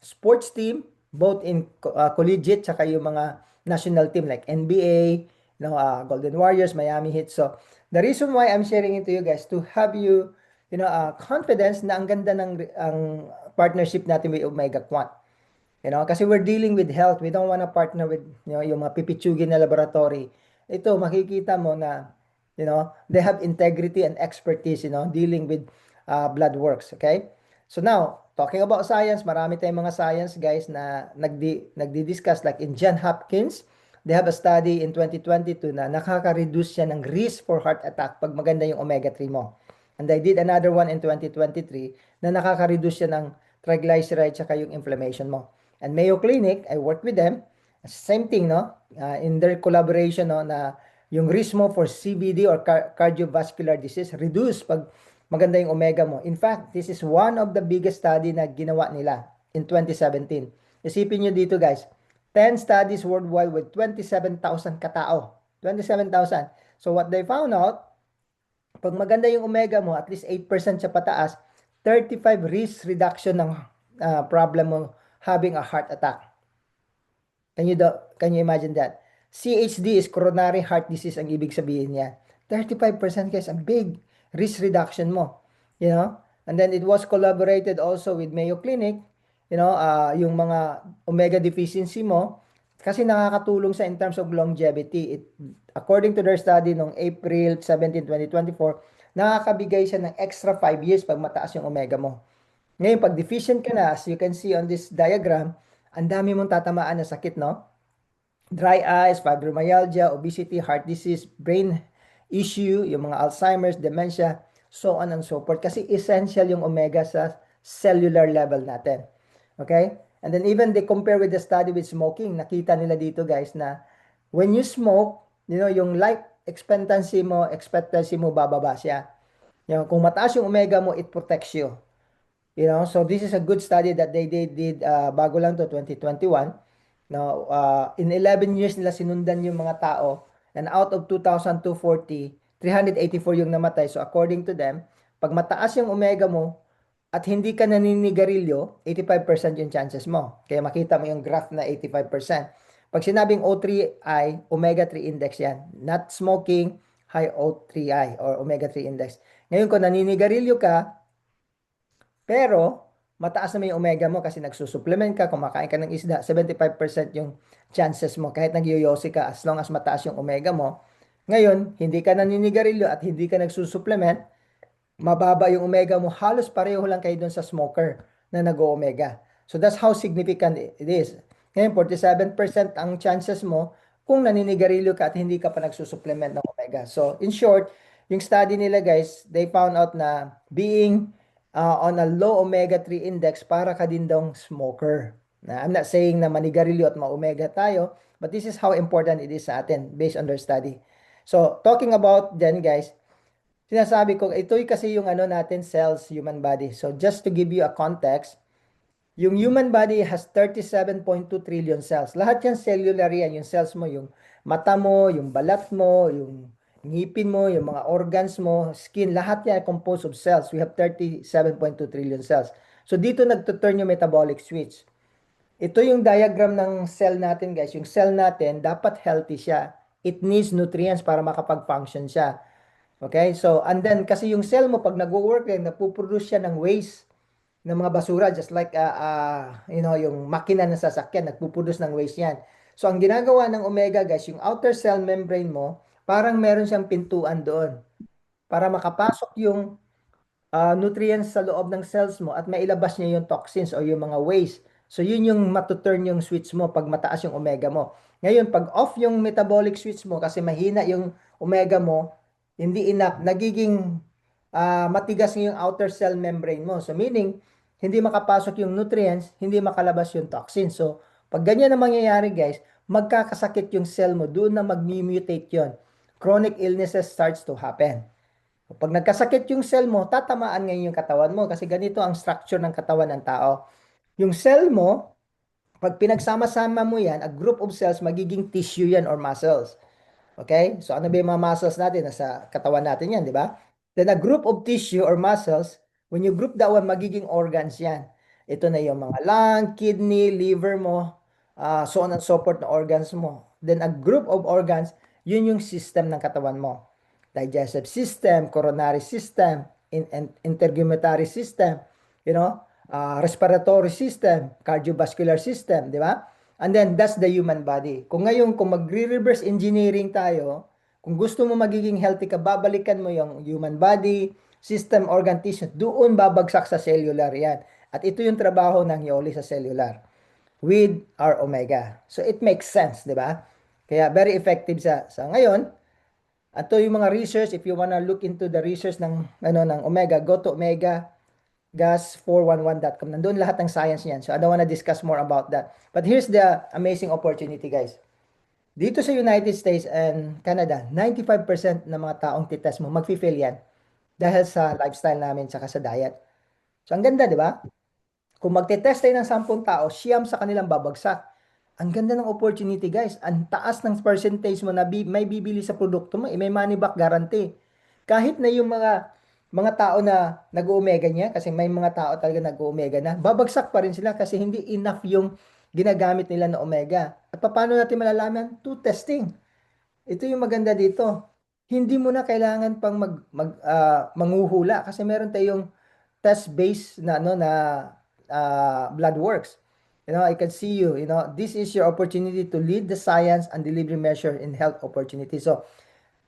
sports team, both in collegiate, saka yung mga national team like NBA, Golden Warriors, Miami Heat. So the reason why I'm sharing it to you guys to have you, confidence na ang ganda ng ang partnership natin with Omega Quant. Kasi we're dealing with health. We don't want to partner with, yung mga pipitsugin na laboratory. Ito, makikita mo na, they have integrity and expertise, dealing with blood works. Okay? So now, talking about science, marami tayong mga science guys na nagdi-discuss like in John Hopkins, they have a study in 2022 na nakaka-reduce siya ng risk for heart attack pag maganda yung omega-3 mo. And they did another one in 2023 na nakaka-reduce siya ng triglycerides saka yung inflammation mo. And Mayo Clinic, I work with them. Same thing, in their collaboration, na yung risk mo for CVD or cardiovascular disease reduce pag maganda yung omega mo. In fact, this is one of the biggest study na ginawa nila in 2017. Isipin nyo dito guys, 10 studies worldwide with 27,000 katao. 27,000. So what they found out, pag maganda yung omega mo, at least 8% siya pataas, 35 risk reduction ng problem mo having a heart attack. Can you imagine that? CHD is coronary heart disease ang ibig sabihin niya. 35% guys, ang big risk reduction mo, and then it was collaborated also with Mayo Clinic, yung mga omega deficiency mo, kasi nakakatulong sa in terms of longevity. According to their study noong April 17, 2024, nakakabigay siya ng extra 5 years pag mataas yung omega mo. Ngayon, pag deficient ka na, as you can see on this diagram, ang dami mong tatamaan na sakit, Dry eyes, fibromyalgia, obesity, heart disease, brain issue, yung mga Alzheimer's, dementia, so on and so forth. Kasi essential yung omega sa cellular level natin. Okay? And then even they compare with the study with smoking. Nakita nila dito guys na when you smoke, yung life expectancy mo bababa siya. Kung mataas yung omega mo, it protects you. So this is a good study that they did bago lang to 2021. Now, in 11 years nila sinundan yung mga tao. And out of 2,240, 384 yung namatay. So according to them, pag mataas yung omega mo at hindi ka naninigarilyo, 85% yung chances mo. Kaya makita mo yung graph na 85%. Pag sinabing O3I, omega-3 index yan. Not smoking, high O3I or omega-3 index. Ngayon kung naninigarilyo ka, pero mataas na yung omega mo kasi nagsusupplement ka, kumakain ka ng isda, 75% yung chances mo kahit nagyoyosi ka as long as mataas yung omega mo. Ngayon, hindi ka naninigarilyo at hindi ka nagsusupplement, mababa yung omega mo, halos pareho lang kayo dun sa smoker na nag-omega. So that's how significant it is. Ngayon, 47% ang chances mo kung naninigarilyo ka at hindi ka pa nagsusupplement ng omega. So in short, yung study nila guys, they found out na being on a low omega-3 index para ka din daw smoker. I'm not saying na manigarilyo at ma-omega tayo, but this is how important it is sa atin based on their study. So, talking about then guys, sinasabi ko, ito'y kasi yung natin cells, human body. So, just to give you a context, yung human body has 37.2 trillion cells. Lahat yan cellular yan, yung cells mo, yung mata mo, yung balat mo, yung ngipin mo, yung mga organs mo, skin, lahat yan composed of cells. We have 37.2 trillion cells. So dito nagtuturn yung metabolic switch. Ito yung diagram ng cell natin, guys. Yung cell natin, dapat healthy siya. It needs nutrients para makapag-function siya. Okay? So, and then, kasi yung cell mo, pag nag-work yan, napuproduce siya ng waste, ng mga basura, just like, yung makina ng sasakyan, nagpuproduce ng waste yan. So, ang ginagawa ng omega, guys, yung outer cell membrane mo, parang meron siyang pintuan doon para makapasok yung nutrients sa loob ng cells mo at mailabas niya yung toxins o yung mga waste. So, yun yung matuturn yung switch mo pag mataas yung omega mo. Ngayon, pag off yung metabolic switch mo kasi mahina yung omega mo, hindi enough, nagiging matigas yung outer cell membrane mo. So, meaning, hindi makapasok yung nutrients, hindi makalabas yung toxins. So, pag ganyan na mangyayari, guys, magkakasakit yung cell mo, doon na mag-mutate yun. Chronic illnesses starts to happen. Pag nagkasakit yung cell mo, tatamaan ngayon yung katawan mo kasi ganito ang structure ng katawan ng tao. Yung cell mo, pag pinagsama-sama mo yan, a group of cells, magiging tissue yan or muscles. Okay? So ano ba yung mga muscles natin? Nasa katawan natin yan, di ba? Then a group of tissue or muscles, when you group that one, magiging organs yan. Ito na yung mga lung, kidney, liver mo, so on and so forth na organs mo. Then a group of organs, yun yung system ng katawan mo. Digestive system, coronary system, integumentary system, respiratory system, cardiovascular system, di ba? And then, that's the human body. Kung ngayon, kung magre-reverse engineering tayo, kung gusto mo magiging healthy ka, babalikan mo yung human body, system, organ, tissue, doon babagsak sa cellular yan. At ito yung trabaho ng Yoli sa cellular with our omega. So, it makes sense, di ba? Kaya, very effective siya. So, ngayon, ito yung mga research, if you wanna look into the research ng omega, go to omegagas411.com. Nandun lahat ng science niyan. So I don't wanna discuss more about that. But here's the amazing opportunity, guys. Dito sa United States and Canada, 95% ng mga taong titest mo, magfi-fail yan. Dahil sa lifestyle namin, tsaka sa diet. So ang ganda, di ba? Kung magtitest tayo ng 10 tao, siyam sa kanilang babagsak. Ang ganda ng opportunity, guys. Ang taas ng percentage mo na may bibili sa produkto mo, may money back guarantee. Kahit na yung mga tao na nag-omega niya, kasi may mga tao talaga nag-omega na, babagsak pa rin sila kasi hindi enough yung ginagamit nila na omega. At paano natin malalaman? To testing. Ito yung maganda dito. Hindi mo na kailangan pang manghuhula kasi meron tayong test-based na blood works. I can see you, this is your opportunity to lead the science and delivery measure in health opportunity. So,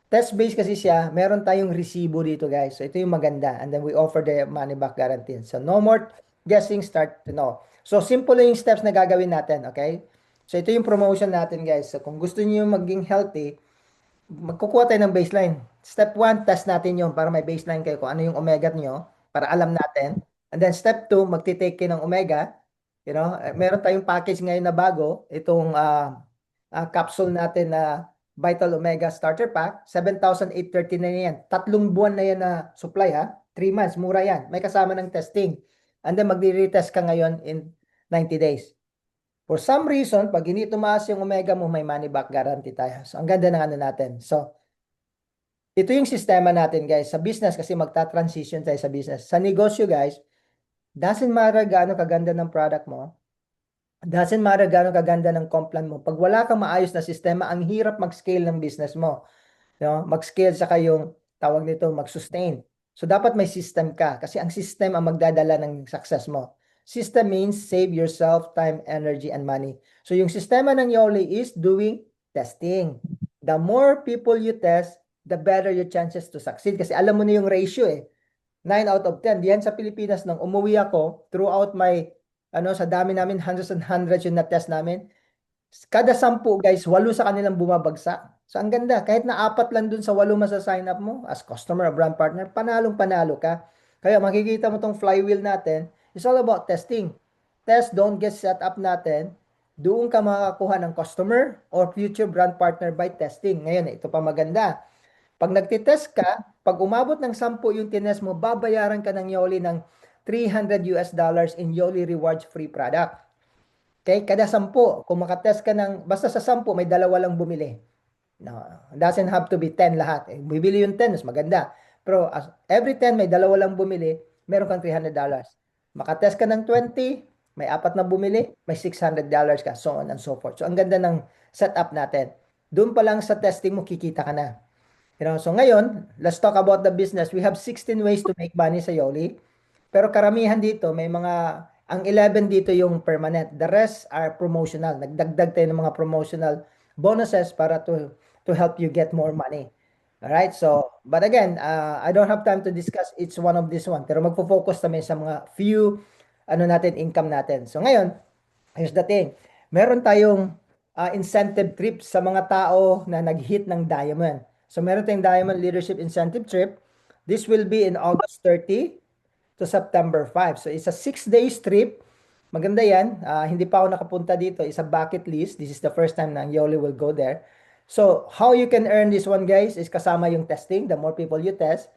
test-based kasi siya, meron tayong resibo dito, guys. So, ito yung maganda. And then we offer the money back guarantee. So, no more guessing, start to know. So, simple lang yung steps na gagawin natin, okay? So, ito yung promotion natin, guys. So, kung gusto niyo maging healthy, magkukuha tayo ng baseline. Step 1, test natin yung para may baseline kayo kung ano yung omega nyo, para alam natin. And then, step 2, magtitake kayo ng omega. Meron tayong package ngayon na bago, itong capsule natin na Vital Omega Starter Pack, 7,830 na yan. 3 buwan na yan na supply, ha? 3 months, mura yan. May kasama ng testing. And then magre-retest ka ngayon in 90 days. For some reason, pag hindi tumaas yung omega mo, may money back guarantee tayo. So, ang ganda ng ano natin. So, ito yung sistema natin, guys. Sa business, kasi magta-transition tayo sa business. Sa negosyo, guys, doesn't matter gaano kaganda ng product mo, doesn't matter gaano kaganda ng comp plan mo. Pag wala kang maayos na sistema, ang hirap mag-scale ng business mo. Mag-scale saka yung tawag nito, mag-sustain. So, dapat may system ka kasi ang system ang magdadala ng success mo. System means save yourself time, energy, and money. So, yung sistema ng Yoli is doing testing. The more people you test, the better your chances to succeed. Kasi alam mo na yung ratio 9 out of 10. Diyan sa Pilipinas, nung umuwi ako, throughout my, sa dami namin, hundreds and hundreds yung na-test namin, kada 10 guys, 8 sa kanilang bumabagsak. So, ang ganda. Kahit na 4 lang dun sa 8 masa-sign up mo, as customer or brand partner, panalong-panalo ka. Kaya makikita mo tong flywheel natin, it's all about testing. Test, don't get set up natin. Doon ka makakakuha ng customer or future brand partner by testing. Ngayon, ito pa maganda. Pag nagtitest ka, pag umabot ng 10 yung tinest mo, babayaran ka ng Yoli ng $300 in Yoli Rewards free product. Okay? Kada 10, kung makatest ka ng, basta sa 10, may 2 lang bumili. No, doesn't have to be 10 lahat. Bibili yung 10, mas maganda. Pero every 10, may 2 lang bumili, meron kang $300. Makatest ka ng 20, may 4 na bumili, may $600 ka, so on and so forth. So ang ganda ng setup natin. Doon pa lang sa testing mo, kikita ka na. So ngayon, let's talk about the business. We have 16 ways to make money sa Yoli. Pero karamihan dito, ang 11 dito yung permanent. The rest are promotional. Nagdagdag tayo ng mga promotional bonuses para to help you get more money. Alright, so, but again, I don't have time to discuss each one of this one. Pero magfo-focus kami sa mga few, income natin. So ngayon, here's the thing. Meron tayong incentive trip sa mga tao na nag-hit ng diamond. So meron tayong diamond leadership incentive trip. This will be in August 30 to September 5. So it's a 6 days trip. Maganda yan. Hindi pa ako nakapunta dito. It's a bucket list. This is the first time na ang Yoli will go there. So how you can earn this one, guys, is kasama yung testing. The more people you test,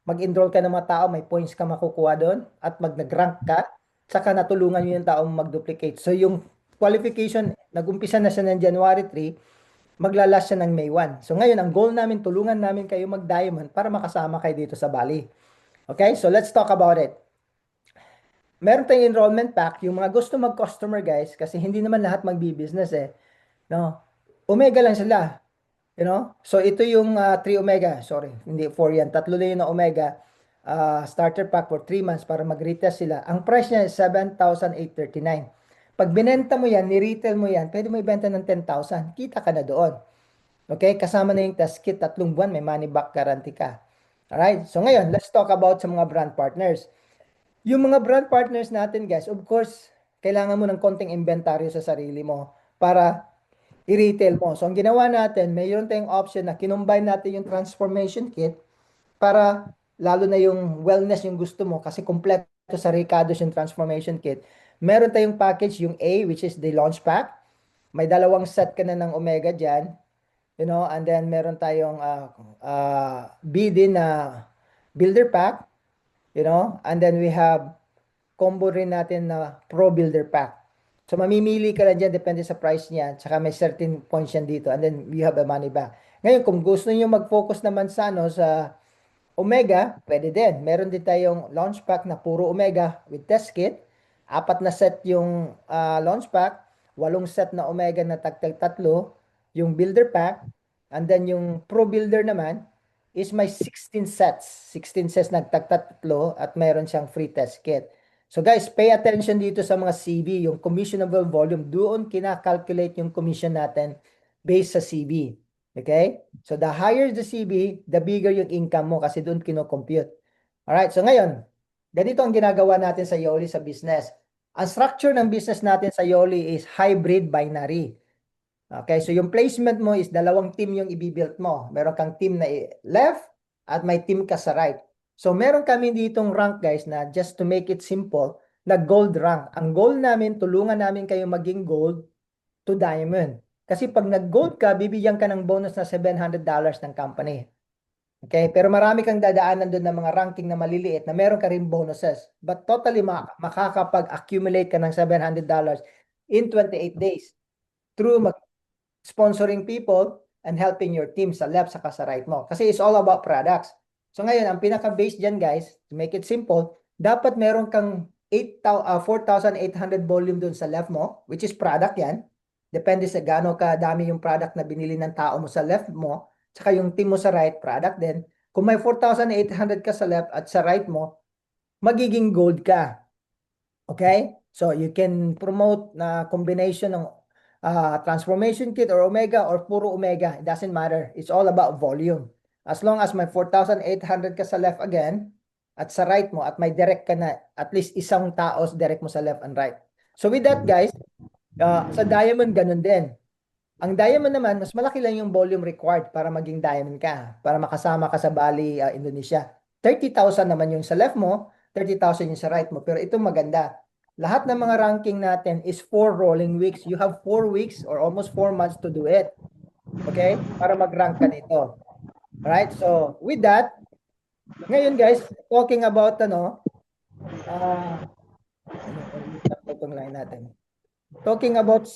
mag-enroll ka ng mga tao, may points ka makukuha doon, at nag-rank ka, saka natulungan nyo yung taong mag-duplicate. So yung qualification, nag-umpisa na siya ng January 3, maglalas siya ng May 1. So ngayon, ang goal namin, tulungan namin kayo mag-diamond para makasama kayo dito sa Bali. Okay, so let's talk about it. Meron tayong enrollment pack, yung mga gusto mag-customer, guys, kasi hindi naman lahat magbi-business no? Omega lang sila. So ito yung 3 Omega, sorry, hindi 4 yan, 3 na yun na Omega starter pack for 3 months para mag-retest sila. Ang price niya is 7,839. Pag binenta mo yan, ni-retail mo yan, pwede mo ibenta ng 10,000. Kita ka na doon. Okay, kasama na yung test kit, 3 buwan, may money back guarantee ka. Alright, so ngayon, let's talk about sa mga brand partners. Yung mga brand partners natin, guys, of course, kailangan mo ng konting inventaryo sa sarili mo para i-retail mo. So, ang ginawa natin, mayroon tayong option na kinumbine natin yung transformation kit para lalo na yung wellness yung gusto mo kasi kompleto sa Ricardo's yung transformation kit. Meron tayong package, yung A, which is the launch pack. May 2 set ka na ng Omega dyan. And then meron tayong B din na builder pack. And then we have combo rin natin na Pro Builder Pack. So mamimili ka lang dyan, depende sa price niya. Tsaka may certain points yan dito. And then you have a money back. Ngayon, kung gusto niyo mag-focus naman sa Omega, pwede din. Meron din tayong launch pack na puro Omega with test kit. 4 na set yung launch pack. 8 set na Omega na tagtag 3. Yung builder pack. And then yung Pro Builder naman is may 16 sets. 16 sets na tagtag 3 at meron siyang free test kit. So guys, pay attention dito sa mga CV, yung commissionable volume. Doon kina-calculate yung commission natin based sa CV. Okay? So the higher the CV, the bigger yung income mo kasi doon kino-compute. Alright, so ngayon, ganito ang ginagawa natin sa Yoli sa business. Ang structure ng business natin sa Yoli is hybrid binary. Okay, so yung placement mo is 2 team yung i-build mo. Meron kang team na left at may team ka sa right. So, meron kami ditong rank, guys, na just to make it simple, na gold rank. Ang goal namin, tulungan namin kayo maging gold to diamond. Kasi pag nag-gold ka, bibigyan ka ng bonus na $700 ng company. Okay? Pero marami kang dadaanan doon ng mga ranking na maliliit na meron ka rin bonuses. But totally makakapag-accumulate ka ng $700 in 28 days through sponsoring people and helping your team sa left saka sa right mo. Kasi it's all about products. So ngayon, ang pinaka-base dyan, guys, to make it simple, dapat meron kang 4,800 volume dun sa left mo, which is product yan. Depende sa gaano kadami yung product na binili ng tao mo sa left mo, saka yung team mo sa right, product din. Kung may 4,800 ka sa left at sa right mo, magiging gold ka. Okay? So you can promote na combination ng transformation kit or Omega or puro Omega. It doesn't matter. It's all about volume. As long as may 4,800 ka sa left again, at sa right mo, at may direct ka na, at least isang tao direct mo sa left and right. So with that, guys, sa diamond, ganun din. Ang diamond naman, mas malaki lang yung volume required para maging diamond ka, para makasama ka sa Bali, Indonesia. 30,000 naman yung sa left mo, 30,000 yung sa right mo. Pero ito maganda. Lahat ng mga ranking natin is 4 rolling weeks. You have 4 weeks or almost 4 months to do it. Okay? Para mag-rank ka nito. Alright, so with that, ngayon guys, talking about itong line natin. Talking about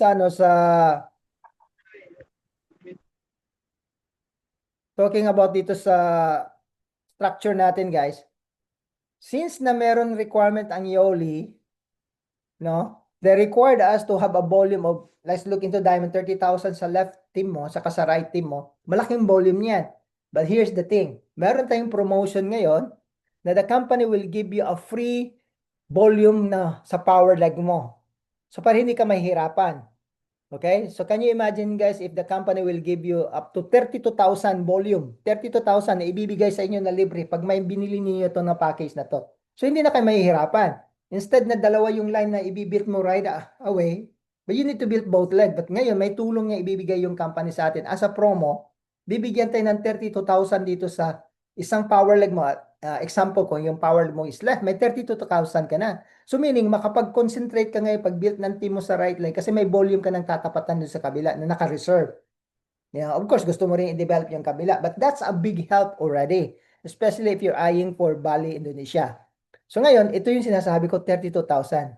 talking about dito sa structure natin, guys. since na meron requirement ang Yoli, no? They required us to have a volume of, let's look into diamond, 30,000 sa left team mo, saka sa right team mo. Malaking volume yan. But here's the thing. Meron tayong promotion ngayon na the company will give you a free volume na sa power leg mo. So para hindi ka mahihirapan. Okay? So can you imagine guys if the company will give you up to 32,000 volume. 32,000 na ibibigay sa inyo na libre pag may binili niyo ito na package na to. So hindi na kayo mahihirapan. Instead na dalawa yung line na ibibuild mo right away, but you need to build both leg. But ngayon, may tulong niya ibibigay yung company sa atin. As a promo, bibigyan tayo ng 32,000 dito sa isang power leg mo. Example, kung yung power leg mo is left, may 32,000 ka na. So meaning, makapag-concentrate ka ngayon pag build ng team mo sa right leg kasi may volume ka ng tatapatan dun sa kabila na naka-reserve. Yeah, of course, gusto mo rin i-develop yung kabila. But that's a big help already. Especially if you're eyeing for Bali, Indonesia. So ngayon, ito yung sinasabi ko, 32,000.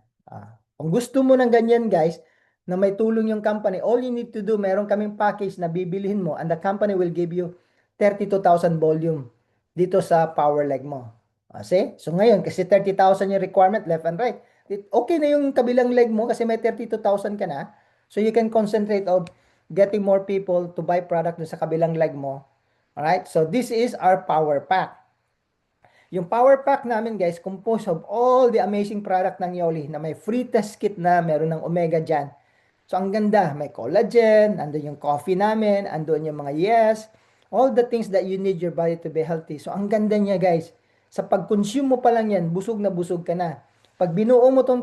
Kung gusto mo ng ganyan guys, na may tulong yung company, all you need to do, meron kaming package na bibilihin mo and the company will give you 32,000 volume dito sa power leg mo. See? So ngayon, kasi 30,000 yung requirement, left and right. Okay na yung kabilang leg mo kasi may 32,000 ka na. So you can concentrate on getting more people to buy product dun sa kabilang leg mo. Alright? So this is our power pack. Yung power pack namin guys, composed of all the amazing product ng Yoli na may free test kit na, meron ng omega dyan. So ang ganda, may collagen, andun yung coffee namin, andun yung mga yes, all the things that you need your body to be healthy. So ang ganda niya guys, sa pag-consume mo pa lang yan, busog na busog ka na. Pag binuo mo tong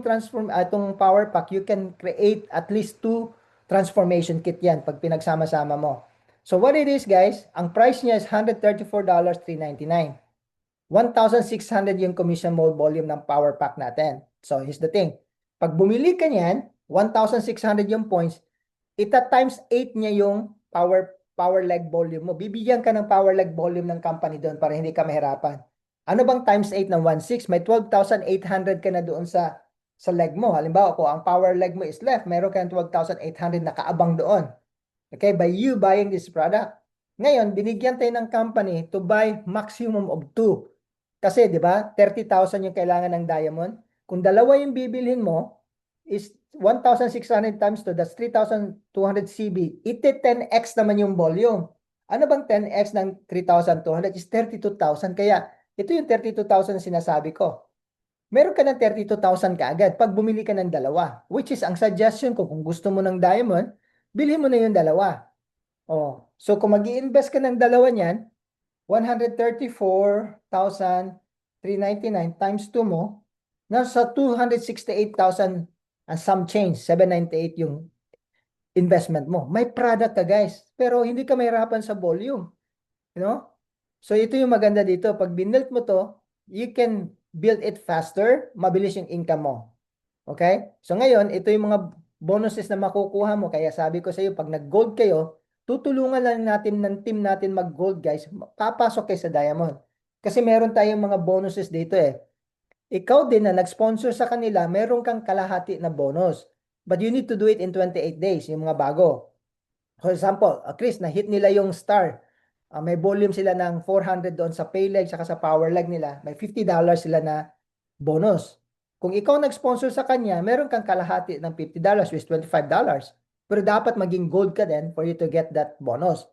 power pack, you can create at least 2 transformation kit yan pag pinagsama-sama mo. So what it is guys, ang price niya is $134.399. 1,600 yung commission mold volume ng power pack natin. So, here's the thing. Pag bumili ka niyan, 1,600 yung points, times 8 niya yung power leg volume mo. Bibigyan ka ng power leg volume ng company doon para hindi ka mahirapan. Ano bang times 8 ng 1,600? May 12,800 ka na doon sa leg mo. Halimbawa, kung ang power leg mo is left, meron ka ng 12,800 na kaabang doon. Okay, by you buying this product. Ngayon, binigyan tayo ng company to buy maximum of 2. Kasi, di ba, 30,000 yung kailangan ng diamond. Kung dalawa yung bibilhin mo, is 1,600 times 2, that's 3,200 CB. Ite 10x naman yung volume. Ano bang 10x ng 3,200 is 32,000. Kaya, ito yung 32,000 sinasabi ko. Meron ka ng 32,000 kaagad pag bumili ka ng dalawa. Which is, ang suggestion ko, kung gusto mo ng diamond, bilhin mo na yung dalawa. Oh, so kung mag-i-invest ka ng dalawa niyan, 134,399 times 2 mo, nasa 268,000 and some change, 798 yung investment mo. May product ka guys, pero hindi ka mahirapan sa volume. You know? So ito yung maganda dito. Pag binuild mo to, you can build it faster, mabilis yung income mo. Okay? So ngayon, ito yung mga bonuses na makukuha mo. Kaya sabi ko sa iyo, pag nag-gold kayo, tutulungan lang natin ng team natin mag-gold guys, papasok kayo sa diamond. Kasi meron tayong mga bonuses dito eh. Ikaw din na nag-sponsor sa kanila, meron kang kalahati na bonus. But you need to do it in 28 days, yung mga bago. For example, Chris, na-hit nila yung star. May volume sila ng 400 doon sa pay leg saka sa power leg nila. May $50 sila na bonus. Kung ikaw nag-sponsor sa kanya, meron kang kalahati ng $50 which is $25. Pero dapat maging gold ka din for you to get that bonus.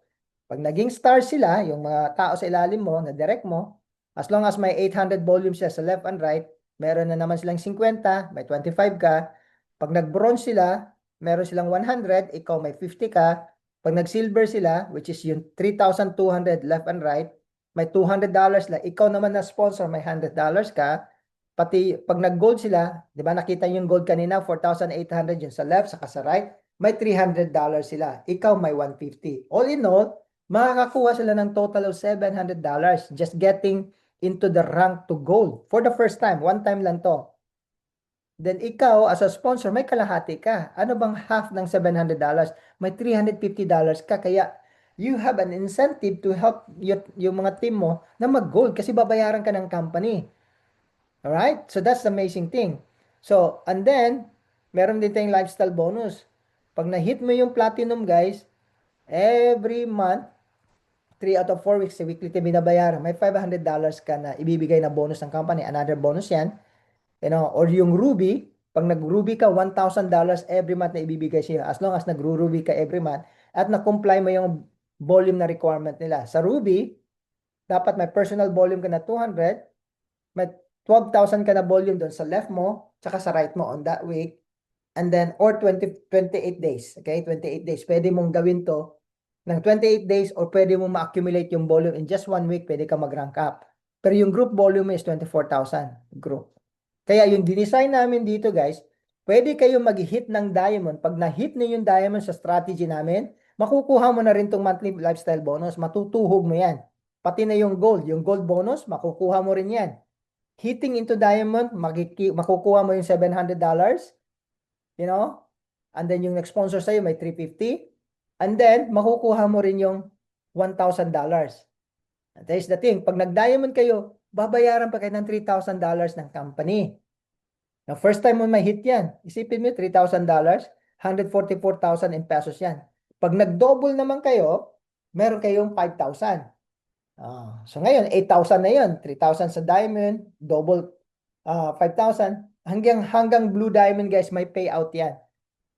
Pag naging star sila, yung mga tao sa ilalim mo, na direct mo, as long as may 800 volume siya sa left and right, meron na naman silang 50, may 25 ka. Pag nag-bronze sila, meron silang 100, ikaw may 50 ka. Pag nag-silver sila, which is yung 3,200 left and right, may $200 lang. Ikaw naman na sponsor, may $100 ka. Pati pag nag-gold sila, di ba nakita yung gold kanina, 4,800 yun sa left, saka sa right, may $300 sila. Ikaw may 150. All in all, makakakuha sila ng total of $700 just getting into the rank to gold for the first time. One time lang to. Then ikaw, as a sponsor, may kalahati ka. Ano bang half ng $700? May $350 ka. Kaya you have an incentive to help yung mga team mo na mag-gold kasi babayaran ka ng company. Alright? So that's the amazing thing. So, and then, meron din tayong lifestyle bonus. Pag na-hit mo yung platinum, guys, every month, 3 out of 4 weeks, sa weekly team binabayaran, may $500 ka na ibibigay na bonus ng company. Another bonus yan. Or yung Ruby, pag nag-Ruby ka, $1,000 every month na ibibigay siya. As long as nag-Ruby ka every month at na-comply mo yung volume na requirement nila. Sa Ruby, dapat may personal volume ka na 200, may 12,000 ka na volume doon sa left mo, tsaka sa right mo on that week. And then, or 28 days. Okay? 28 days. Pwede mong gawin to ng 28 days or pwede mong ma-accumulate yung volume in just 1 week, pwede ka mag-rank up. Pero yung group volume is 24,000 group. Kaya yung dinesign namin dito guys, pwede kayo mag-hit ng diamond. Pag na-hit niyo yung diamond sa strategy namin, makukuha mo na rin tong monthly lifestyle bonus. Matutuhog mo yan. Pati na yung gold bonus, makukuha mo rin yan. Hitting into diamond, makukuha mo yung $700, and then yung nag-sponsor sa'yo may $350, and then makukuha mo rin yung $1,000. And that is the thing, pag nag-diamond kayo, babayaran pa kayo ng $3,000 ng company. Now, first time mo may hit yan, isipin mo $3,000, 144,000 in pesos yan. Pag nag-double naman kayo, meron kayong 5,000. So ngayon, 8,000 na yun. 3,000 sa diamond, double 5,000. Hanggang blue diamond, guys, may payout yan.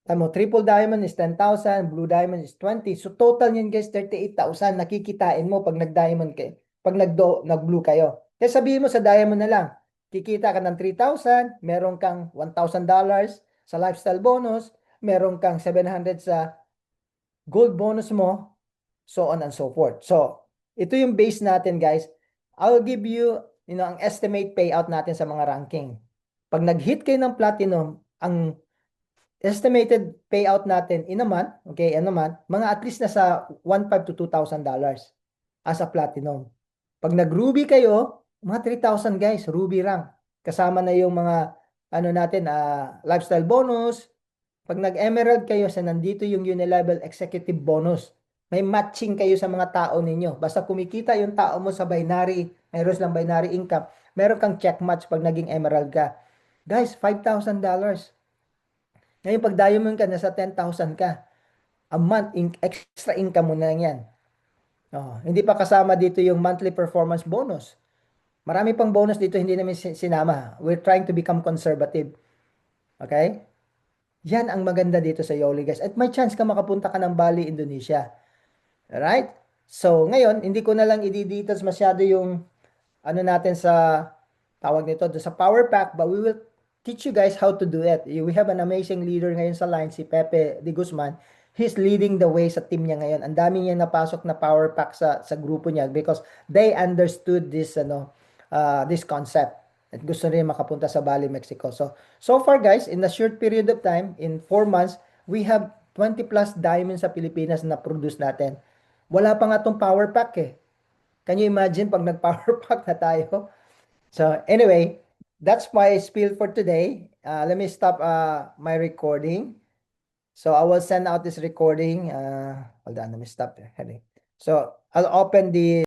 Tamo, triple diamond is 10,000, blue diamond is 20. So total yun, guys, 38,000. Nakikitain mo pag nag-diamond kayo. Pag nag-blue kayo. Kaya sabihin mo sa diamond na lang, kikita ka ng 3,000, meron kang $1,000 sa lifestyle bonus, meron kang 700 sa gold bonus mo, so on and so forth. So, ito yung base natin, guys. I'll give you, ang estimate payout natin sa mga ranking. Pag nag-hit kayo ng platinum, ang estimated payout natin in a month, okay, mga at least nasa $1,500 to $2,000 as a platinum. Pag nag-ruby kayo, mga 3,000 guys, ruby rank. Kasama na yung mga, lifestyle bonus. Pag nag-emerald kayo, nandito yung unilevel executive bonus. May matching kayo sa mga tao ninyo. Basta kumikita yung tao mo sa binary, mayroon lang binary income, meron kang check match pag naging emerald ka. Guys, $5,000. Ngayon, pag diamond ka, nasa 10,000 ka. A month, extra income mo na yan. Hindi pa kasama dito yung monthly performance bonus. Marami pang bonus dito, hindi namin sinama. We're trying to become conservative. Okay? Yan ang maganda dito sa Yoli, guys. At may chance ka makapunta ka ng Bali, Indonesia. Alright? So, ngayon, hindi ko na lang i-details masyado yung natin sa tawag nito, sa power pack, but we will teach you guys how to do it. We have an amazing leader ngayon sa line, si Pepe De Guzman. He's leading the way sa team niya ngayon. Ang dami niya napasok na power pack sa grupo niya because they understood this this concept. At gusto rin makapunta sa Bali, Mexico. So far guys, in a short period of time, in 4 months, we have 20 plus diamonds sa Pilipinas na produce natin. Wala pa nga tong power pack eh. Can you imagine pag nag-power pack na tayo? So anyway, that's my spiel for today. Let me stop my recording. So I will send out this recording. Hold on, let me stop. So I'll open the